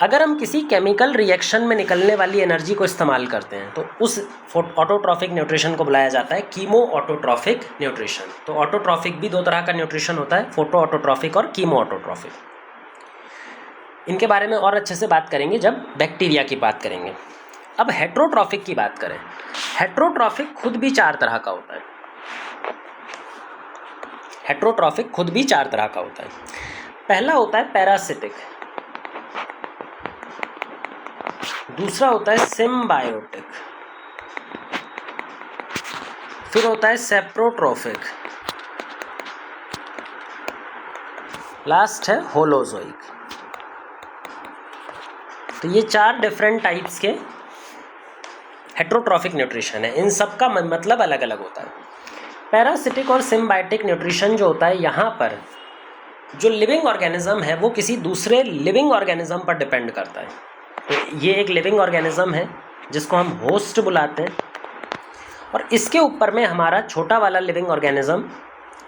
अगर हम किसी केमिकल रिएक्शन में निकलने वाली एनर्जी को इस्तेमाल करते हैं तो उस ऑटोट्रॉफिक न्यूट्रिशन को बुलाया जाता है कीमो ऑटोट्रॉफिक न्यूट्रिशन। तो ऑटोट्रॉफिक भी दो तरह का न्यूट्रिशन होता है, फोटो ऑटोट्रॉफिक और कीमो ऑटोट्रॉफिक। इनके बारे में और अच्छे से बात करेंगे जब बैक्टीरिया की बात करेंगे। अब हेट्रोट्रॉफिक की बात करें, हेट्रोट्रॉफिक खुद भी चार तरह का होता है। हेट्रोट्रॉफिक खुद भी चार तरह का होता है। पहला होता है पैरासिटिक, दूसरा होता है सिम्बायोटिक, फिर होता है सेप्रोट्रॉफिक, लास्ट है होलोजोइक। तो ये चार डिफरेंट टाइप्स के हेट्रोट्रॉफिक न्यूट्रिशन है। इन सब का मतलब अलग अलग होता है। पैरासिटिक और सिम्बायोटिक न्यूट्रिशन जो होता है, यहाँ पर जो लिविंग ऑर्गेनिज्म है वो किसी दूसरे लिविंग ऑर्गेनिज्म पर डिपेंड करता है। तो ये एक लिविंग ऑर्गेनिज्म है जिसको हम होस्ट बुलाते हैं, और इसके ऊपर में हमारा छोटा वाला लिविंग ऑर्गेनिज्म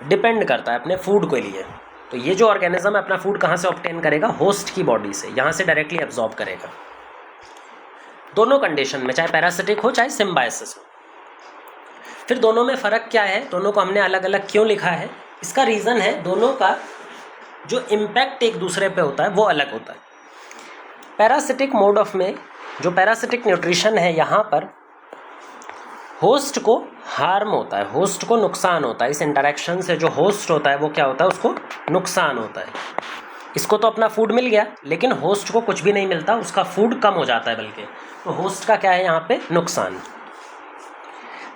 डिपेंड करता है अपने फूड के लिए। तो ये जो ऑर्गेनिज्म है अपना फूड कहाँ से ऑब्टेन करेगा, होस्ट की बॉडी से, यहाँ से डायरेक्टली एब्जॉर्ब करेगा। दोनों कंडीशन में, चाहे पैरासिटिक हो चाहे सिम्बायोसिस हो। फिर दोनों में फ़र्क क्या है, दोनों को हमने अलग अलग क्यों लिखा है, इसका रीज़न है दोनों का जो इम्पैक्ट एक दूसरे पे होता है वो अलग होता है। पैरासिटिक मोड ऑफ में जो पैरासिटिक न्यूट्रिशन है, यहाँ पर होस्ट को हार्म होता है, होस्ट को नुकसान होता है। इस इंटरेक्शन से जो होस्ट होता है वो क्या होता है, उसको नुकसान होता है। इसको तो अपना फूड मिल गया लेकिन होस्ट को कुछ भी नहीं मिलता, उसका फूड कम हो जाता है बल्कि। तो होस्ट का क्या है यहाँ पे, नुकसान।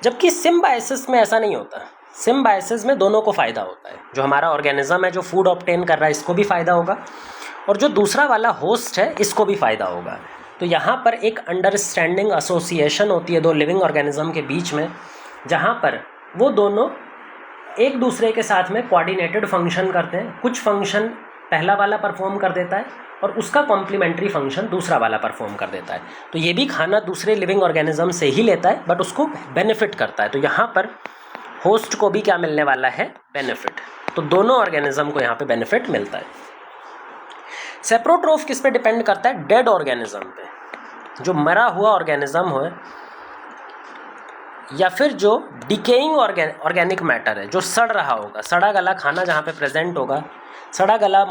जबकि सिम्बायोसिस में ऐसा नहीं होता। सिम्बायोसिस में दोनों को फ़ायदा होता है। जो हमारा ऑर्गेनिज्म है जो फूड ऑब्टेन कर रहा है इसको भी फ़ायदा होगा, और जो दूसरा वाला होस्ट है इसको भी फ़ायदा होगा। तो यहाँ पर एक अंडरस्टैंडिंग एसोसिएशन होती है दो लिविंग ऑर्गेनिज्म के बीच में, जहाँ पर वो दोनों एक दूसरे के साथ में कोऑर्डिनेटेड फंक्शन करते हैं। कुछ फंक्शन पहला वाला परफॉर्म कर देता है और उसका कॉम्प्लीमेंट्री फंक्शन दूसरा वाला परफॉर्म कर देता है। तो ये भी खाना दूसरे लिविंग ऑर्गेनिज्म से ही लेता है बट उसको बेनिफिट करता है। तो यहाँ पर होस्ट को भी क्या मिलने वाला है, बेनिफिट। तो दोनों ऑर्गेनिज्म को यहाँ पे बेनिफिट मिलता है। सेप्रोट्रोफ किस पे डिपेंड करता है, डेड ऑर्गेनिज्म पे। जो मरा हुआ ऑर्गेनिज्म हो या फिर जो डिकेइंग ऑर्गेनिक मैटर है, जो सड़ रहा होगा, सड़ा गला खाना जहाँ पे प्रेजेंट होगा, सड़ा गला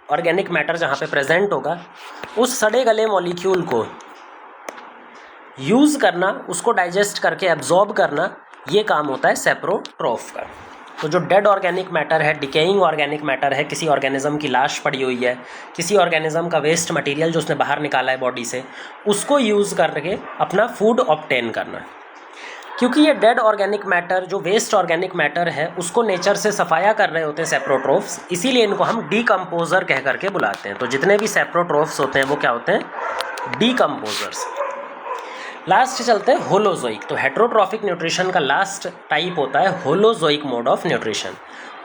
ऑर्गेनिक मैटर जहाँ पे प्रेजेंट होगा, उस सड़े गले मॉलिक्यूल को यूज़ करना, उसको डाइजेस्ट करके एब्जॉर्ब करना, ये काम होता है सेप्रोट्रोफ का। तो जो डेड ऑर्गेनिक मैटर है, डिकेइंग ऑर्गेनिक मैटर है, किसी ऑर्गेनिज्म की लाश पड़ी हुई है, किसी ऑर्गेनिज्म का वेस्ट मटेरियल जो उसने बाहर निकाला है बॉडी से, उसको यूज़ करके अपना फूड ऑब्टेन करना। क्योंकि ये डेड ऑर्गेनिक मैटर, जो वेस्ट ऑर्गेनिक मैटर है, उसको नेचर से सफाया कर रहे होते हैं सेप्रोट्रोफ्स, इसीलिए इनको हम डीकम्पोजर कह करके बुलाते हैं। तो जितने भी सेप्रोट्रोफ्स होते हैं वो क्या होते हैं, डीकम्पोजर्स। लास्ट चलते हैं होलोजोइक। तो हेट्रोट्रॉफिक न्यूट्रिशन का लास्ट टाइप होता है holozoic mode of nutrition.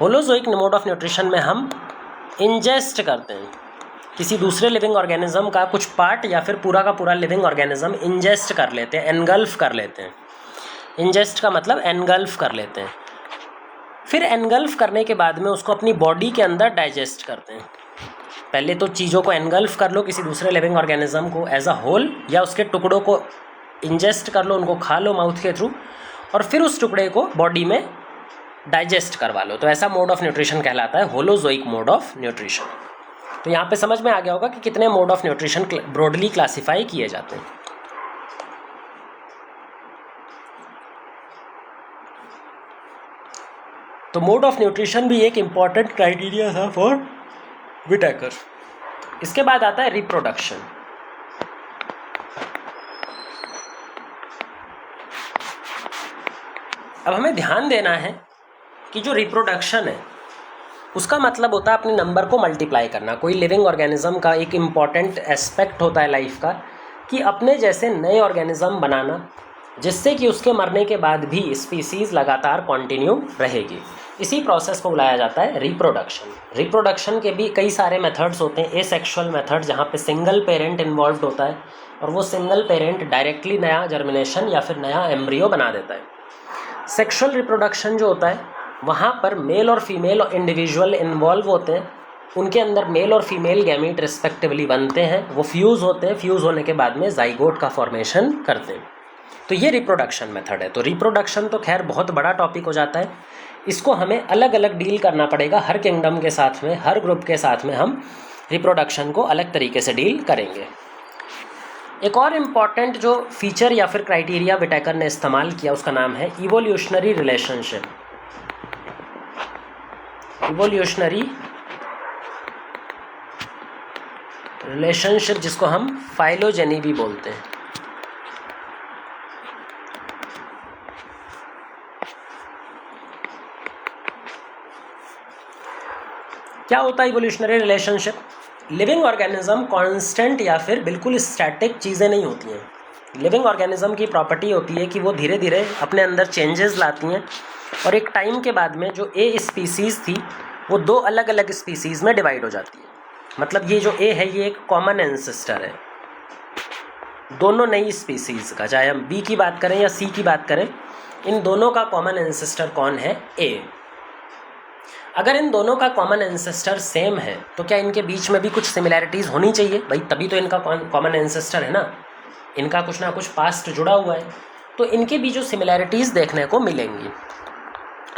Holozoic mode of nutrition में हम इंजेस्ट करते हैं किसी दूसरे लिविंग ऑर्गेनिज्म का कुछ पार्ट या फिर पूरा का पूरा लिविंग ऑर्गेनिज्म इंजेस्ट कर लेते हैं, एनगल्फ कर लेते हैं। इंजेस्ट का मतलब एनगल्फ कर लेते हैं। फिर एनगल्फ करने के बाद में उसको अपनी बॉडी के अंदर डाइजेस्ट करते हैं। पहले तो चीज़ों को एनगल्फ कर लो, किसी दूसरे लिविंग ऑर्गेनिज्म को एज अ होल या उसके टुकड़ों को इंजेस्ट कर लो, उनको खा लो माउथ के थ्रू, और फिर उस टुकड़े को बॉडी में डाइजेस्ट करवा लो। तो ऐसा मोड ऑफ न्यूट्रिशन कहलाता है होलोजोइक मोड ऑफ न्यूट्रिशन। तो यहाँ पे समझ में आ गया होगा कि कितने mode of nutrition broadly classify किए जाते हैं। तो मोड ऑफ न्यूट्रिशन भी एक इम्पॉर्टेंट क्राइटेरिया था फॉर विटेकर। इसके बाद आता है रिप्रोडक्शन। अब हमें ध्यान देना है कि जो रिप्रोडक्शन है उसका मतलब होता है अपने नंबर को मल्टीप्लाई करना। कोई लिविंग ऑर्गेनिज्म का एक इम्पॉर्टेंट एस्पेक्ट होता है लाइफ का कि अपने जैसे नए ऑर्गेनिज्म बनाना, जिससे कि उसके मरने के बाद भी स्पीसीज़ लगातार कंटिन्यू रहेगी। इसी प्रोसेस को बुलाया जाता है रिप्रोडक्शन। रिप्रोडक्शन के भी कई सारे मेथड्स होते हैं। एसेक्सुअल मेथड, जहाँ पे सिंगल पेरेंट इन्वॉल्व होता है और वो सिंगल पेरेंट डायरेक्टली नया जर्मिनेशन या फिर नया एम्ब्रियो बना देता है। सेक्सुअल रिप्रोडक्शन जो होता है वहाँ पर मेल और फीमेल इंडिविजुअल इन्वॉल्व होते हैं, उनके अंदर मेल और फीमेल गैमीट रिस्पेक्टिवली बनते हैं, वो फ्यूज़ होते हैं, फ्यूज़ होने के बाद में जाइगोट का फॉर्मेशन करते हैं। तो ये रिप्रोडक्शन मेथड है। तो रिप्रोडक्शन तो खैर बहुत बड़ा टॉपिक हो जाता है, इसको हमें अलग अलग डील करना पड़ेगा। हर किंगडम के साथ में, हर ग्रुप के साथ में हम रिप्रोडक्शन को अलग तरीके से डील करेंगे। एक और इम्पॉर्टेंट जो फीचर या फिर क्राइटेरिया विटेकर ने इस्तेमाल किया उसका नाम है इवोल्यूशनरी रिलेशनशिप। इवोल्यूशनरी रिलेशनशिप, जिसको हम फाइलोजेनी भी बोलते हैं। क्या होता है evolutionary relationship? Living organism constant या फिर बिल्कुल स्टैटिक चीज़ें नहीं होती हैं। लिविंग ऑर्गेनिज्म की प्रॉपर्टी होती है कि वो धीरे धीरे अपने अंदर चेंजेस लाती हैं और एक टाइम के बाद में जो ए स्पीसीज़ थी वो दो अलग अलग स्पीसीज़ में डिवाइड हो जाती है। मतलब ये जो ए है ये एक कॉमन एंसेस्टर है दोनों नई स्पीसीज़ का, चाहे हम बी की बात करें या सी की बात करें, इन दोनों का कॉमन एंसेस्टर कौन है? ए। अगर इन दोनों का कॉमन एंसेस्टर सेम है तो क्या इनके बीच में भी कुछ सिमिलैरिटीज़ होनी चाहिए भाई, तभी तो इनका कॉमन एंसेस्टर है ना, इनका कुछ ना कुछ पास्ट जुड़ा हुआ है, तो इनके भी जो सिमिलैरिटीज़ देखने को मिलेंगी।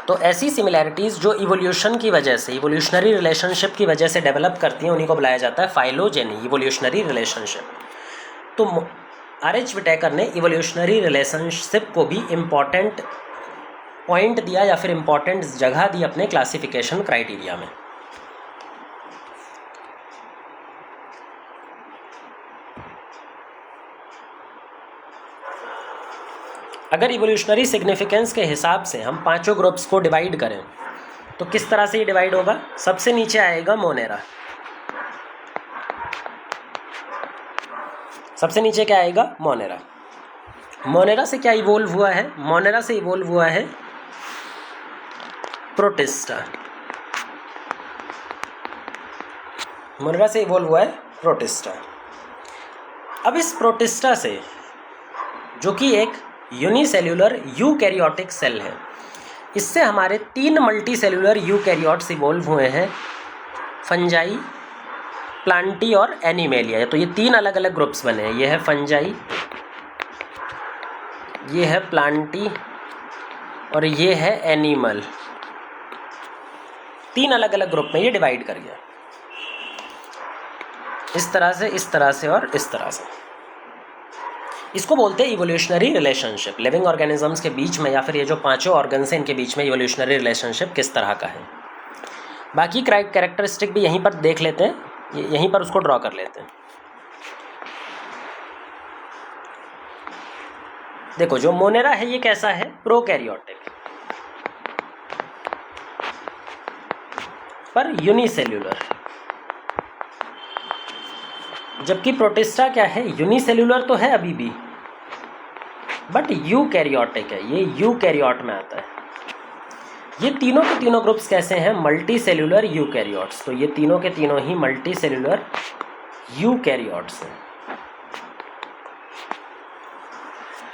तो ऐसी सिमिलैरिटीज़ जो इवोल्यूशन की वजह से, इवोल्यूशनरी रिलेशनशिप की वजह से डेवलप करती हैं, उन्हीं को बुलाया जाता है फाइलोजेनी, इवोल्यूशनरी रिलेशनशिप। तो आर.एच. विटेकर ने इवोल्यूशनरी रिलेशनशिप को भी इम्पॉर्टेंट पॉइंट दिया या फिर इम्पॉर्टेंट जगह दी अपने क्लासिफिकेशन क्राइटेरिया में। अगर इवोल्यूशनरी सिग्निफिकेंस के हिसाब से हम पांचों ग्रुप्स को डिवाइड करें तो किस तरह से ये डिवाइड होगा? सबसे नीचे आएगा मोनेरा। सबसे नीचे क्या आएगा? मोनेरा। मोनेरा से क्या इवोल्व हुआ है? मोनेरा से इवोल्व हुआ है प्रोटिस्टा। मोनेरा से इवोल्व हुआ है प्रोटिस्टा। अब इस प्रोटिस्टा से, जो कि एक यूनिसेल्यूलर यूकैरियोटिक सेल है, इससे हमारे 3 मल्टीसेल्यूलर यूकैरियोट्स इवोल्व हुए हैं, फंजाई, प्लांटी और एनिमेलिया। तो ये 3 अलग अलग ग्रुप्स बने हैं। ये है फंजाई, ये है प्लांटी और ये है एनिमल। 3 अलग अलग ग्रुप में ये डिवाइड कर गया, इस तरह से, इस तरह से और इस तरह से। इसको बोलते हैं इवोल्यूशनरी रिलेशनशिप। लिविंग ऑर्गेनिजम्स के बीच में या फिर ये जो पांचों ऑर्गन्स हैं इनके बीच में इवोल्यूशनरी रिलेशनशिप किस तरह का है। बाकी कैरेक्टरिस्टिक भी यहीं पर देख लेते हैं, यहीं पर उसको ड्रॉ कर लेते हैं। देखो जो मोनेरा है ये कैसा है? प्रोकैरियोटिक पर यूनिसेल्यूलर, जबकि प्रोटिस्टा क्या है? यूनिसेल्यूलर तो है अभी भी बट यूकैरियोटिक है, ये यूकैरियोट में आता है। ये तीनों के तीनों ग्रुप्स कैसे हैं? Multi cellular eukaryotes. तो ये तीनों के तीनों ही मल्टी सेल्यूलर यूकैरियोट्स हैं।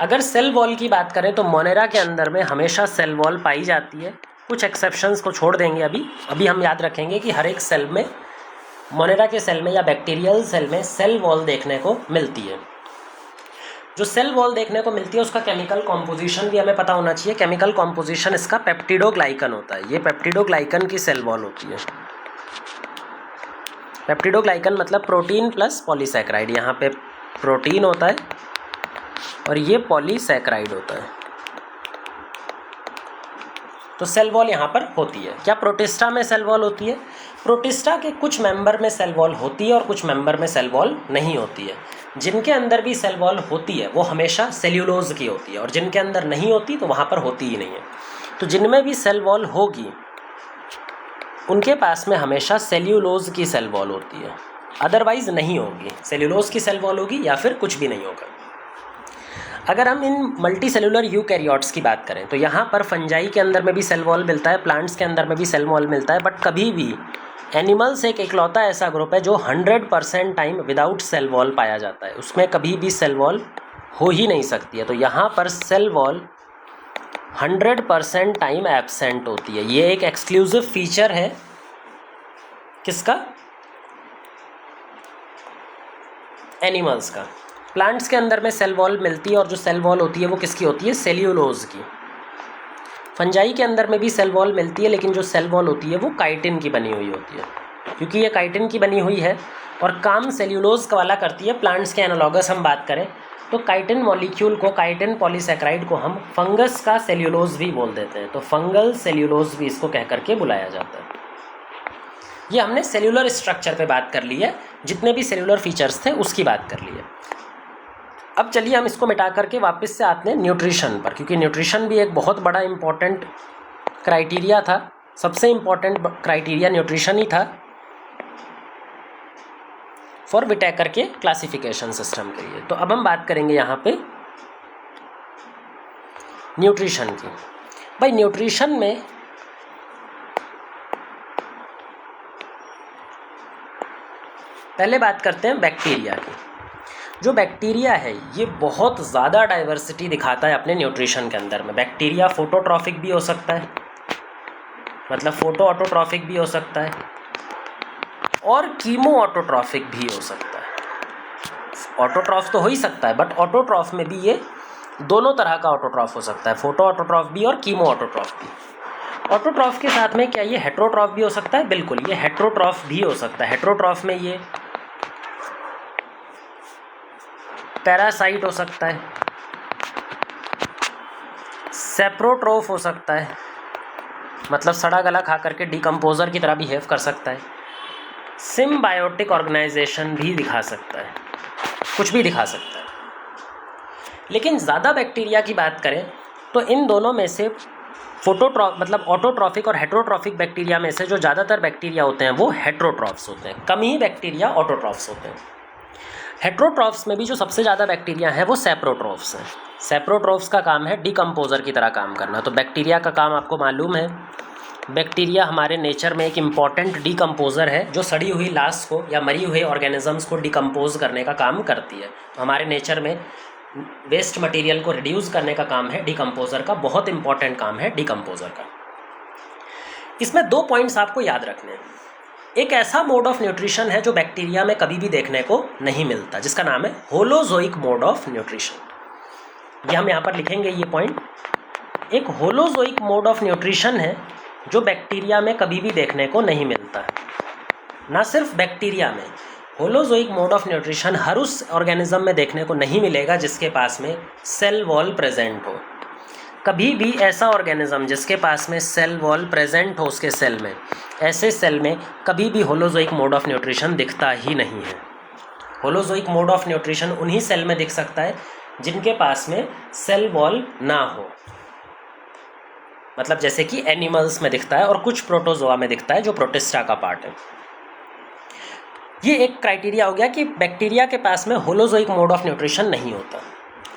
अगर सेल वॉल की बात करें तो मोनेरा के अंदर में हमेशा सेल वॉल पाई जाती है, कुछ एक्सेप्शंस को छोड़ देंगे। अभी हम याद रखेंगे कि हर एक सेल में, मोनेरा के सेल में या बैक्टीरियल सेल में सेल वॉल देखने को मिलती है। जो सेल वॉल देखने को मिलती है उसका केमिकल कॉम्पोजिशन भी हमें पता होना चाहिए। केमिकल कॉम्पोजिशन इसका पेप्टिडोग्लाइकन होता है। ये पेप्टिडोग्लाइकन की सेल वॉल होती है। पेप्टिडोग्लाइकन मतलब प्रोटीन प्लस पॉलीसैकेराइड। यहाँ पे प्रोटीन होता है और ये पॉलीसैकेराइड होता है। तो सेल वॉल यहाँ पर होती है। क्या प्रोटिस्टा में सेल वॉल होती है? प्रोटिस्टा के कुछ मेंबर में सेल वॉल होती है और कुछ मेंबर में सेल वॉल नहीं होती है। जिनके अंदर भी सेल वॉल होती है वो हमेशा सेल्यूलोज की होती है, और जिनके अंदर नहीं होती तो वहाँ पर होती ही नहीं है। तो जिनमें भी सेल वॉल होगी उनके पास में हमेशा सेल्यूलोज की सेल वॉल होती है, अदरवाइज नहीं होगी। सेल्यूलोज की सेल वॉल होगी या फिर कुछ भी नहीं होगा। अगर हम इन मल्टी सेलुलर यूकैरियोट्स की बात करें तो यहाँ पर फंजाई के अंदर में भी सेल वॉल मिलता है, प्लांट्स के अंदर में भी सेल वॉल मिलता है, बट कभी भी एनिमल्स एक इकलौता ऐसा ग्रुप है जो 100% टाइम विदाउट सेल वॉल पाया जाता है, उसमें कभी भी सेल वॉल हो ही नहीं सकती है। तो यहाँ पर सेल वॉल 100% टाइम एब्सेंट होती है। ये एक एक्सक्लूसिव फीचर है किसका? एनिमल्स का। प्लांट्स के अंदर में सेल वॉल मिलती है और जो सेल वॉल होती है वो किसकी होती है? सेल्यूलोज की। फंजाई के अंदर में भी सेल वॉल मिलती है, लेकिन जो सेल वॉल होती है वो काइटिन की बनी हुई होती है। क्योंकि ये काइटिन की बनी हुई है और काम सेल्यूलोज वाला करती है। प्लांट्स के एनालॉगस हम बात करें तो काइटिन मॉलिक्यूल को, काइटिन पॉलीसैकेराइड को हम फंगस का सेल्यूलोज भी बोल देते हैं। तो फंगल सेल्यूलोज भी इसको कह करके बुलाया जाता है। ये हमने सेल्यूलर स्ट्रक्चर पे बात कर ली है, जितने भी सेल्यूलर फीचर्स थे उसकी बात कर ली है। अब चलिए हम इसको मिटा करके वापस से आते हैं न्यूट्रिशन पर, क्योंकि न्यूट्रिशन भी एक बहुत बड़ा इम्पॉर्टेंट क्राइटेरिया था। सबसे इम्पॉर्टेंट क्राइटेरिया न्यूट्रिशन ही था फॉर विटेकर के क्लासिफिकेशन सिस्टम के लिए। तो अब हम बात करेंगे यहाँ पे न्यूट्रिशन की। भाई न्यूट्रिशन में पहले बात करते हैं बैक्टीरिया की। जो बैक्टीरिया है ये बहुत ज़्यादा डाइवर्सिटी दिखाता है अपने न्यूट्रिशन के अंदर में। बैक्टीरिया फोटोट्रॉफिक भी हो सकता है, मतलब फोटो ऑटोट्रॉफिक भी हो सकता है, और कीमो ऑटोट्रॉफिक भी हो सकता है। ऑटोट्रॉफ तो हो ही सकता है, बट ऑटोट्रॉफ में भी ये दोनों तरह का ऑटोट्रॉफ हो सकता है, फोटो ऑटोट्रॉफ भी और कीमो ऑटोट्रॉफ भी। ऑटोट्रॉफ के साथ में क्या ये हेट्रोट्रॉफ भी हो सकता है? बिल्कुल, ये हेट्रोट्रॉफ भी हो सकता है। हेट्रोट्रॉफ में ये पैरासाइट हो सकता है, सेप्रोट्रोफ हो सकता है, मतलब सड़ा गला खा करके डिकम्पोजर की तरह बिहेव कर सकता है, सिम्बायोटिक ऑर्गेनाइजेशन भी दिखा सकता है, कुछ भी दिखा सकता है। लेकिन ज़्यादा बैक्टीरिया की बात करें तो इन दोनों में से मतलब ऑटोट्रॉफिक और हेट्रोट्रॉफिक बैक्टीरिया में से जो ज़्यादातर बैक्टीरिया होते हैं वो हेट्रोट्रॉफ्स होते हैं, कम ही बैक्टीरिया ऑटोट्रॉफ्स होते हैं। हेट्रोट्रॉफ्स में भी जो सबसे ज़्यादा बैक्टीरिया हैं वो सेप्रोट्रॉफ्स हैं। सेप्रोट्रॉफ्स का काम है डिकम्पोजर की तरह काम करना। तो बैक्टीरिया का काम आपको मालूम है, बैक्टीरिया हमारे नेचर में एक इम्पॉर्टेंट डिकम्पोजर है जो सड़ी हुई लाश को या मरी हुए ऑर्गेनिजम्स को डिकम्पोज करने का काम करती है। हमारे नेचर में वेस्ट मटेरियल को रिड्यूस करने का काम है डिकम्पोजर का, बहुत इंपॉर्टेंट काम है डिकम्पोजर का। इसमें 2 पॉइंट्स आपको याद रखने हैं। एक ऐसा मोड ऑफ न्यूट्रिशन है जो बैक्टीरिया में कभी भी देखने को नहीं मिलता, जिसका नाम है होलोजोइक मोड ऑफ न्यूट्रिशन। ये हम यहाँ पर लिखेंगे ये पॉइंट। एक होलोजोइक मोड ऑफ न्यूट्रिशन है जो बैक्टीरिया में कभी भी देखने को नहीं मिलता है। ना सिर्फ बैक्टीरिया में, होलोजोइक मोड ऑफ न्यूट्रिशन हर उस ऑर्गेनिज्म में देखने को नहीं मिलेगा जिसके पास में सेल वॉल प्रेजेंट हो। कभी भी ऐसा ऑर्गेनिज्म जिसके पास में सेल वॉल प्रेजेंट हो उसके सेल में, ऐसे सेल में कभी भी होलोजोइक मोड ऑफ न्यूट्रिशन दिखता ही नहीं है। होलोजोइक मोड ऑफ न्यूट्रिशन उन्हीं सेल में दिख सकता है जिनके पास में सेल वॉल ना हो, मतलब जैसे कि एनिमल्स में दिखता है और कुछ प्रोटोजोआ में दिखता है जो प्रोटिस्टा का पार्ट है। ये एक क्राइटेरिया हो गया कि बैक्टीरिया के पास में होलोजोइक मोड ऑफ न्यूट्रिशन नहीं होता।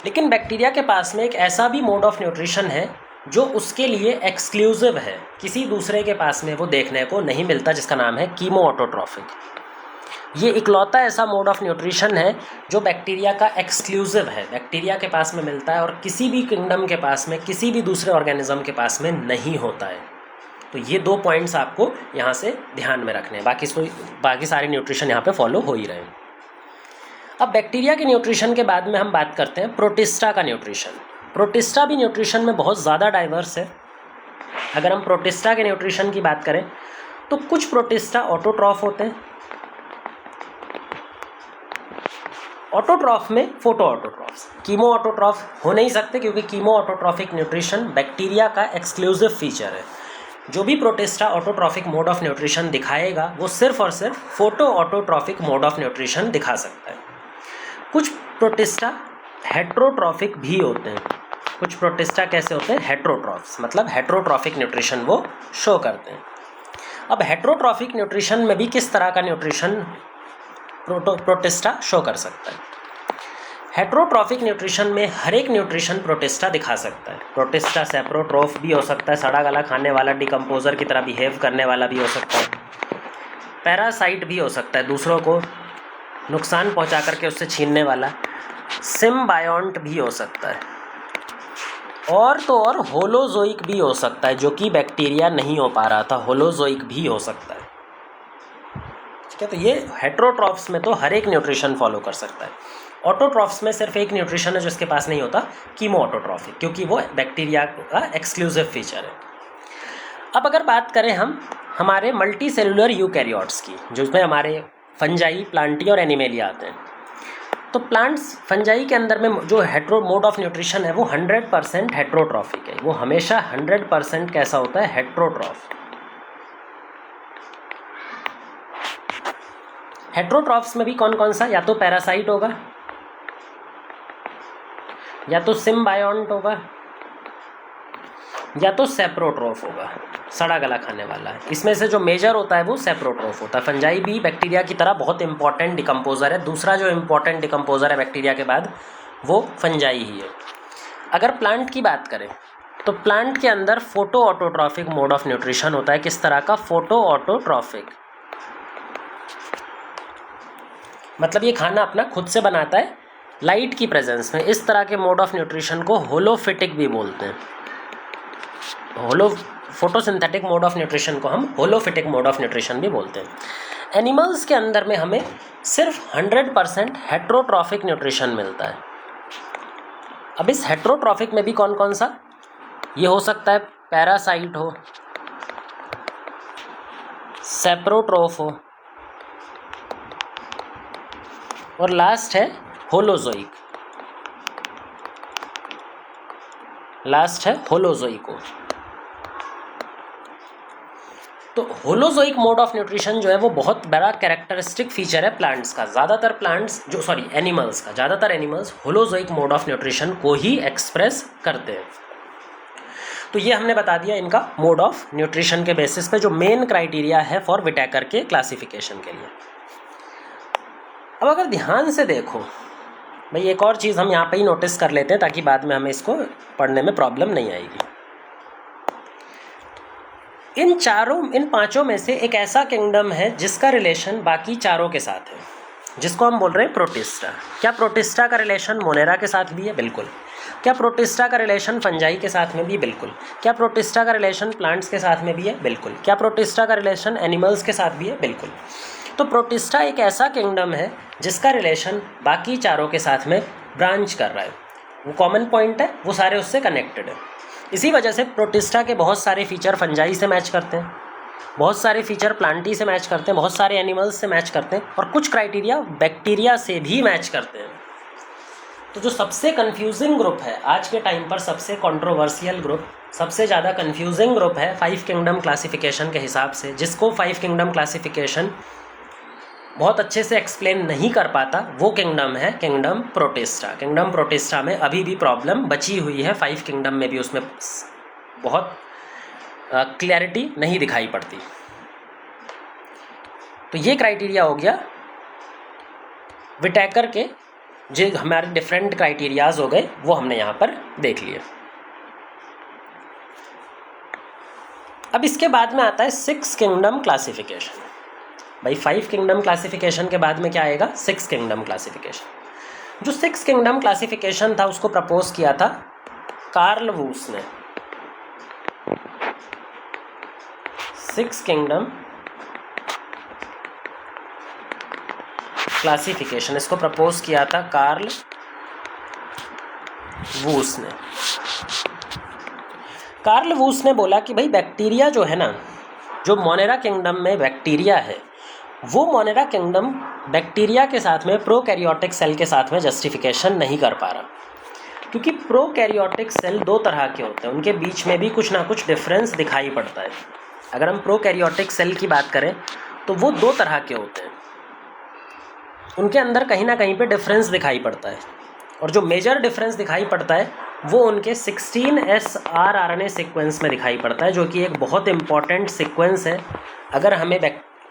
लेकिन बैक्टीरिया के पास में एक ऐसा भी मोड ऑफ न्यूट्रिशन है जो उसके लिए एक्सक्लूसिव है, किसी दूसरे के पास में वो देखने को नहीं मिलता, जिसका नाम है कीमो ऑटोट्रॉफिक। ये इकलौता ऐसा मोड ऑफ न्यूट्रिशन है जो बैक्टीरिया का एक्सक्लूसिव है, बैक्टीरिया के पास में मिलता है और किसी भी किंगडम के पास में, किसी भी दूसरे ऑर्गेनिज्म के पास में नहीं होता है। तो ये 2 पॉइंट्स आपको यहाँ से ध्यान में रखने हैं, बाकी सारे न्यूट्रिशन यहाँ पे फॉलो हो ही रहे हैं। अब बैक्टीरिया के न्यूट्रिशन के बाद में हम बात करते हैं प्रोटिस्टा का न्यूट्रिशन। प्रोटिस्टा भी न्यूट्रिशन में बहुत ज़्यादा डाइवर्स है। अगर हम प्रोटिस्टा के न्यूट्रिशन की बात करें तो कुछ प्रोटिस्टा ऑटोट्रॉफ होते हैं ऑटोट्रॉफ में फोटो ऑटोट्रॉफ्स, कीमो ऑटोट्रॉफ हो नहीं सकते क्योंकि कीमो ऑटोट्रॉफिक न्यूट्रिशन बैक्टीरिया का एक्सक्लूसिव फीचर है। जो भी protista autotrophic mode of nutrition दिखाएगा वो सिर्फ और सिर्फ photo autotrophic mode of nutrition दिखा सकता है। कुछ प्रोटिस्टा हेट्रोट्रॉफिक भी होते हैं। कुछ प्रोटिस्टा कैसे होते हैं? हेट्रोट्रॉफ्स, मतलब हेट्रोट्रॉफिक न्यूट्रिशन वो शो करते हैं। अब हेट्रोट्रॉफिक न्यूट्रिशन में भी किस तरह का न्यूट्रिशन प्रोटिस्टा शो कर सकता है? हेट्रोट्रॉफिक न्यूट्रिशन में हर एक न्यूट्रिशन प्रोटिस्टा दिखा सकता है। प्रोटिस्टा सेप्रोट्रोफ भी हो सकता है, सड़ा गला खाने वाला, डिकम्पोजर की तरह बिहेव करने वाला भी हो सकता है। पैरासाइट भी हो सकता है, दूसरों को नुकसान पहुंचा करके उससे छीनने वाला। सिम्बायोंट भी हो सकता है, और तो और होलोजोइक भी हो सकता है, जो कि बैक्टीरिया नहीं हो पा रहा था, होलोजोइक भी हो सकता है। ठीक है, तो ये हेट्रोट्रॉफ्स में तो हर एक न्यूट्रिशन फॉलो कर सकता है। ऑटोट्रॉफ्स में सिर्फ एक न्यूट्रिशन है जो इसके पास नहीं होता, कीमो ऑटोट्रॉफिक, क्योंकि वो बैक्टीरिया का एक्सक्लूसिव फीचर है। अब अगर बात करें हम हमारे मल्टी सेलुलर यूकैरियोट्स की, जिसमें हमारे फंजाई, प्लांटी और एनिमेलिया आते हैं, तो प्लांट्स, फंजाई के अंदर में जो हेट्रो मोड ऑफ न्यूट्रिशन है वो 100% हेट्रोट्रॉफिक है। वो हमेशा 100% कैसा होता है? हेट्रोट्रॉफ। हेट्रोट्रॉफ्स में भी कौन कौन सा? या तो पैरासाइट होगा, या तो सिम्बायोंट होगा, या तो सेप्रोट्रोफ होगा, सड़ा गला खाने वाला है। इसमें से जो मेजर होता है वो सेप्रोट्रोफ होता है। फंजाई भी बैक्टीरिया की तरह बहुत इंपॉर्टेंट डिकम्पोजर है। दूसरा जो इंपॉर्टेंट डिकम्पोजर है बैक्टीरिया के बाद वो फंजाई ही है। अगर प्लांट की बात करें तो प्लांट के अंदर photo autotrophic mode of nutrition होता है। किस तरह का? फोटो ऑटोट्रॉफिक, मतलब ये खाना अपना खुद से बनाता है लाइट की प्रेजेंस में। इस तरह के मोड ऑफ न्यूट्रिशन को होलोफिटिक भी बोलते हैं। फोटोसिंथेटिक मोड ऑफ न्यूट्रिशन को हम होलोफिटिक मोड ऑफ न्यूट्रिशन भी बोलते हैं। एनिमल्स के अंदर में हमें सिर्फ 100% हेट्रोट्रॉफिक न्यूट्रिशन मिलता है। अब इस हेट्रोट्रॉफिक में भी कौन कौन सा? ये हो सकता है पैरासाइट हो, सेप्रोट्रोफ हो, और लास्ट है होलोजोइक। लास्ट है होलोजोइक हो। तो होलोजोइक मोड ऑफ न्यूट्रिशन जो है वो बहुत बड़ा कैरेक्टरिस्टिक फीचर है प्लांट्स का। ज़्यादातर प्लांट्स एनिमल्स का, ज़्यादातर animals holozoic mode of nutrition को ही एक्सप्रेस करते हैं। तो ये हमने बता दिया इनका मोड ऑफ न्यूट्रिशन के बेसिस पे जो मेन क्राइटेरिया है फॉर विटेकर के क्लासिफिकेशन के लिए। अब अगर ध्यान से देखो भाई, एक और चीज़ हम यहाँ पे ही नोटिस कर लेते हैं ताकि बाद में हमें इसको पढ़ने में प्रॉब्लम नहीं आएगी। इन पांचों में से एक ऐसा किंगडम है जिसका रिलेशन बाकी चारों के साथ है, जिसको हम बोल रहे हैं प्रोटिस्टा। क्या प्रोटिस्टा का रिलेशन मोनेरा के साथ भी है? बिल्कुल। क्या प्रोटिस्टा का रिलेशन फंजाई के साथ में भी है? बिल्कुल। क्या प्रोटिस्टा का रिलेशन प्लांट्स के साथ में भी है? बिल्कुल। क्या प्रोटिस्टा का रिलेशन एनिमल्स के साथ भी है? बिल्कुल। तो प्रोटिस्टा एक ऐसा किंगडम है जिसका रिलेशन बाकी चारों के साथ में ब्रांच कर रहा है। वो कॉमन पॉइंट है, वो सारे उससे कनेक्टेड है। इसी वजह से प्रोटिस्टा के बहुत सारे फीचर फंजाई से मैच करते हैं, बहुत सारे फीचर प्लांटी से मैच करते हैं, बहुत सारे एनिमल्स से मैच करते हैं, और कुछ क्राइटेरिया बैक्टीरिया से भी मैच करते हैं। तो जो सबसे कंफ्यूजिंग ग्रुप है आज के टाइम पर, सबसे कंट्रोवर्शियल ग्रुप, सबसे ज़्यादा कंफ्यूजिंग ग्रुप है 5 किंगडम क्लासिफिकेशन के हिसाब से, जिसको 5 किंगडम क्लासिफिकेशन बहुत अच्छे से एक्सप्लेन नहीं कर पाता, वो किंगडम है किंगडम प्रोटिस्टा। किंगडम प्रोटिस्टा में अभी भी प्रॉब्लम बची हुई है। 5 किंगडम में भी उसमें बहुत क्लैरिटी नहीं दिखाई पड़ती। तो ये क्राइटेरिया हो गया विटेकर के, जो हमारे डिफरेंट क्राइटेरियाज हो गए वो हमने यहाँ पर देख लिए। अब इसके बाद में आता है 6 किंगडम क्लासिफिकेशन। भाई 5 किंगडम क्लासिफिकेशन के बाद में क्या आएगा? 6 किंगडम क्लासिफिकेशन। जो 6 किंगडम क्लासिफिकेशन था उसको प्रपोज किया था कार्ल वूस ने। 6 किंगडम क्लासिफिकेशन, इसको प्रपोज किया था कार्ल वूस ने। कार्ल वूस ने बोला कि भाई बैक्टीरिया जो है ना, जो मोनेरा किंगडम में बैक्टीरिया है वो मोनेरा किंगडम बैक्टीरिया के साथ में प्रोकैरियोटिक सेल के साथ में जस्टिफिकेशन नहीं कर पा रहा, क्योंकि प्रोकैरियोटिक सेल दो तरह के होते हैं, उनके बीच में भी कुछ ना कुछ डिफरेंस दिखाई पड़ता है। अगर हम प्रोकैरियोटिक सेल की बात करें तो वो दो तरह के होते हैं, उनके अंदर कहीं ना कहीं पे डिफरेंस दिखाई पड़ता है, और जो मेजर डिफरेंस दिखाई पड़ता है वो उनके 16S rRNA सीक्वेंस में दिखाई पड़ता है, जो कि एक बहुत इंपॉर्टेंट सीक्वेंस है। अगर हमें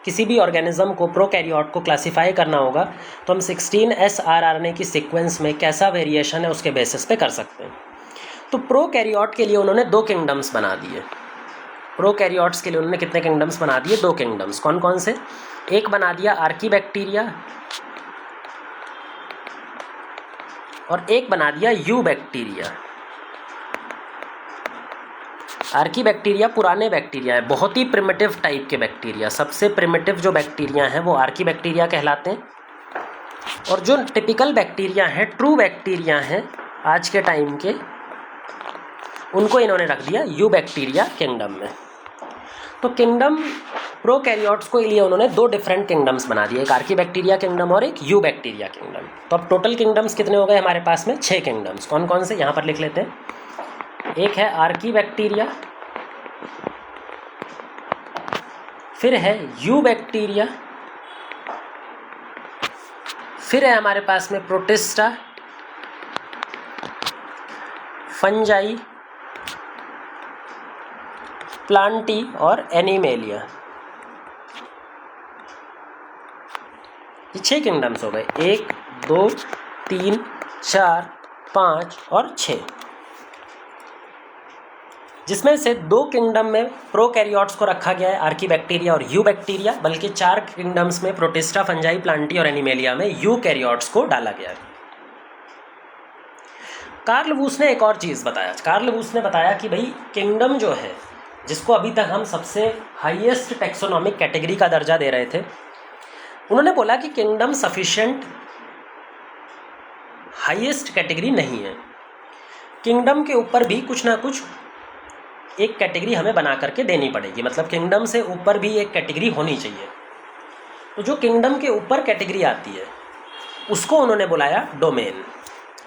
किसी भी ऑर्गेनिज्म को प्रोकैरियोट को क्लासीफाई करना होगा तो हम 16S rRNA की सीक्वेंस में कैसा वेरिएशन है उसके बेसिस पे कर सकते हैं। तो प्रोकैरियोट के लिए उन्होंने 2 किंगडम्स बना दिए। प्रोकैरियोट्स के लिए उन्होंने कितने किंगडम्स बना दिए? 2 किंगडम्स। कौन कौन से? एक बना दिया आर्कीबैक्टीरिया और एक बना दिया यूबैक्टीरिया। आर्कीबैक्टीरिया पुराने बैक्टीरिया है, बहुत ही प्रिमिटिव टाइप के बैक्टीरिया। सबसे प्रिमिटिव जो बैक्टीरिया हैं वो आर्कीबैक्टीरिया कहलाते हैं, और जो टिपिकल बैक्टीरिया हैं, ट्रू बैक्टीरिया हैं आज के टाइम के, उनको इन्होंने रख दिया यूबैक्टीरिया किंगडम में। तो किंगडम प्रोकैरियोट्स को लिए उन्होंने 2 डिफरेंट किंगडम्स बना दिए, एक आर्कीबैक्टीरिया किंगडम और एक यूबैक्टीरिया किंगडम। तो अब टोटल किंगडम्स कितने हो गए हमारे पास में? 6 किंगडम्स। कौन कौन से? यहाँ पर लिख लेते हैं। एक है आर्कीबैक्टीरिया, फिर है यूबैक्टीरिया, फिर है हमारे पास में प्रोटिस्टा, फंजाई, प्लांटी और एनिमेलिया। ये 6 किंगडम्स हो गए, 1 2 3 4 5 और 6, जिसमें से 2 किंगडम में प्रोकैरियोट्स को रखा गया है, आर्कीबैक्टीरिया और यूबैक्टीरिया, बल्कि 4 किंगडम्स में प्रोटिस्टा, फंजाई, प्लांटी और एनिमेलिया में यूकैरियोट्स को डाला गया है। कार्ल वूस ने एक और चीज़ बताया। कार्ल वूस ने बताया कि भाई किंगडम जो है, जिसको अभी तक हम सबसे हाईएस्ट टैक्सोनॉमिक कैटेगरी का दर्जा दे रहे थे, उन्होंने बोला कि किंगडम सफिशिएंट हाईएस्ट कैटेगरी नहीं है। किंगडम के ऊपर भी कुछ ना कुछ एक कैटेगरी हमें बना करके देनी पड़ेगी, मतलब किंगडम से ऊपर भी एक कैटेगरी होनी चाहिए। तो जो किंगडम के ऊपर कैटेगरी आती है उसको उन्होंने बुलाया डोमेन।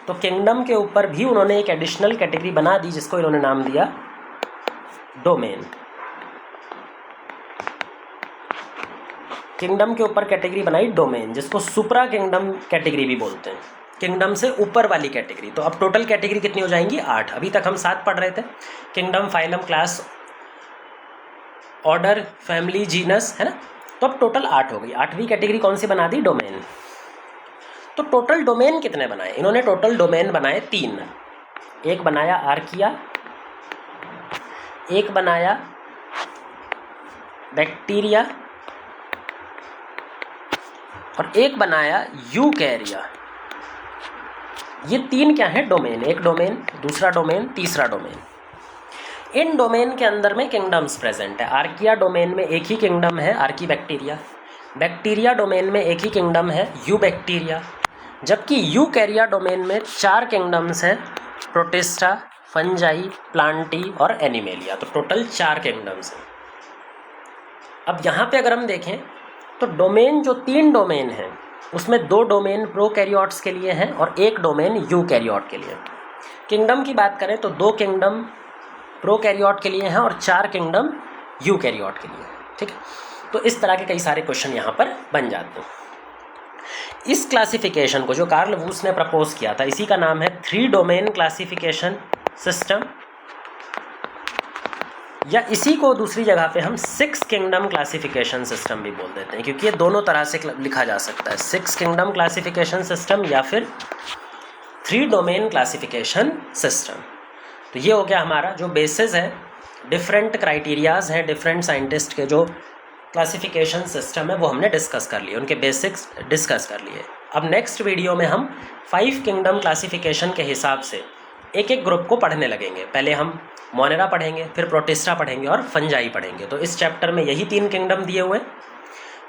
तो किंगडम के ऊपर भी उन्होंने एक एडिशनल कैटेगरी बना दी, जिसको इन्होंने नाम दिया डोमेन। किंगडम के ऊपर कैटेगरी बनाई डोमेन, जिसको सुप्रा किंगडम कैटेगरी भी बोलते हैं, किंगडम से ऊपर वाली कैटेगरी। तो अब टोटल कैटेगरी कितनी हो जाएंगी? 8। अभी तक हम 7 पढ़ रहे थे, kingdom, phylum, class, order, family, genus, है ना। तो अब टोटल 8 हो गई। 8वीं कैटेगरी कौन सी बना दी? डोमेन। तो टोटल डोमेन कितने बनाए इन्होंने? टोटल डोमेन बनाए 3। एक बनाया आर्किया, एक बनाया बैक्टीरिया और एक बनाया यूकैरिया। ये 3 क्या है? डोमेन। एक डोमेन, दूसरा डोमेन, तीसरा डोमेन। इन डोमेन के अंदर में किंगडम्स प्रेजेंट है। आर्किया डोमेन में एक ही किंगडम है, आर्कीबैक्टीरिया। बैक्टीरिया डोमेन में एक ही किंगडम है, यूबैक्टीरिया। जबकि यूकैरिया डोमेन में 4 किंगडम्स हैं, प्रोटिस्टा, फंजाई, प्लांटी और एनिमेलिया। तो टोटल 4 किंगडम्स हैं। अब यहाँ पे अगर हम देखें तो डोमेन, जो 3 डोमेन हैं, उसमें 2 डोमेन प्रोकैरियोट्स के लिए हैं और 1 डोमेन यूकैरियोट के लिए। किंगडम की बात करें तो 2 किंगडम प्रोकैरियोट के लिए हैं और 4 किंगडम यूकैरियोट के लिए। ठीक है, तो इस तरह के कई सारे क्वेश्चन यहाँ पर बन जाते हैं। इस क्लासिफिकेशन को जो कार्ल वूस ने प्रपोज किया था, इसी का नाम है 3 डोमेन क्लासिफिकेशन सिस्टम, या इसी को दूसरी जगह पे हम 6 किंगडम क्लासिफिकेशन सिस्टम भी बोल देते हैं, क्योंकि ये दोनों तरह से लिखा जा सकता है, 6 किंगडम क्लासिफिकेशन सिस्टम या फिर 3 डोमेन क्लासिफिकेशन सिस्टम। तो ये हो गया हमारा जो बेसिस है, डिफरेंट क्राइटेरियाज हैं डिफरेंट साइंटिस्ट के, जो क्लासिफिकेशन सिस्टम है वो हमने डिस्कस कर लिए, उनके बेसिक्स डिस्कस कर लिए। अब नेक्स्ट वीडियो में हम 5 किंगडम क्लासिफिकेशन के हिसाब से एक एक ग्रुप को पढ़ने लगेंगे। पहले हम मोनेरा पढ़ेंगे, फिर प्रोटिस्टा पढ़ेंगे और फंजाई पढ़ेंगे। तो इस चैप्टर में यही 3 किंगडम दिए हुए,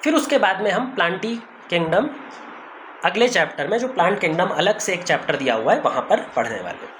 फिर उसके बाद में हम प्लांटी किंगडम अगले चैप्टर में, जो प्लांट किंगडम अलग से एक चैप्टर दिया हुआ है, वहाँ पर पढ़ने वाले हैं।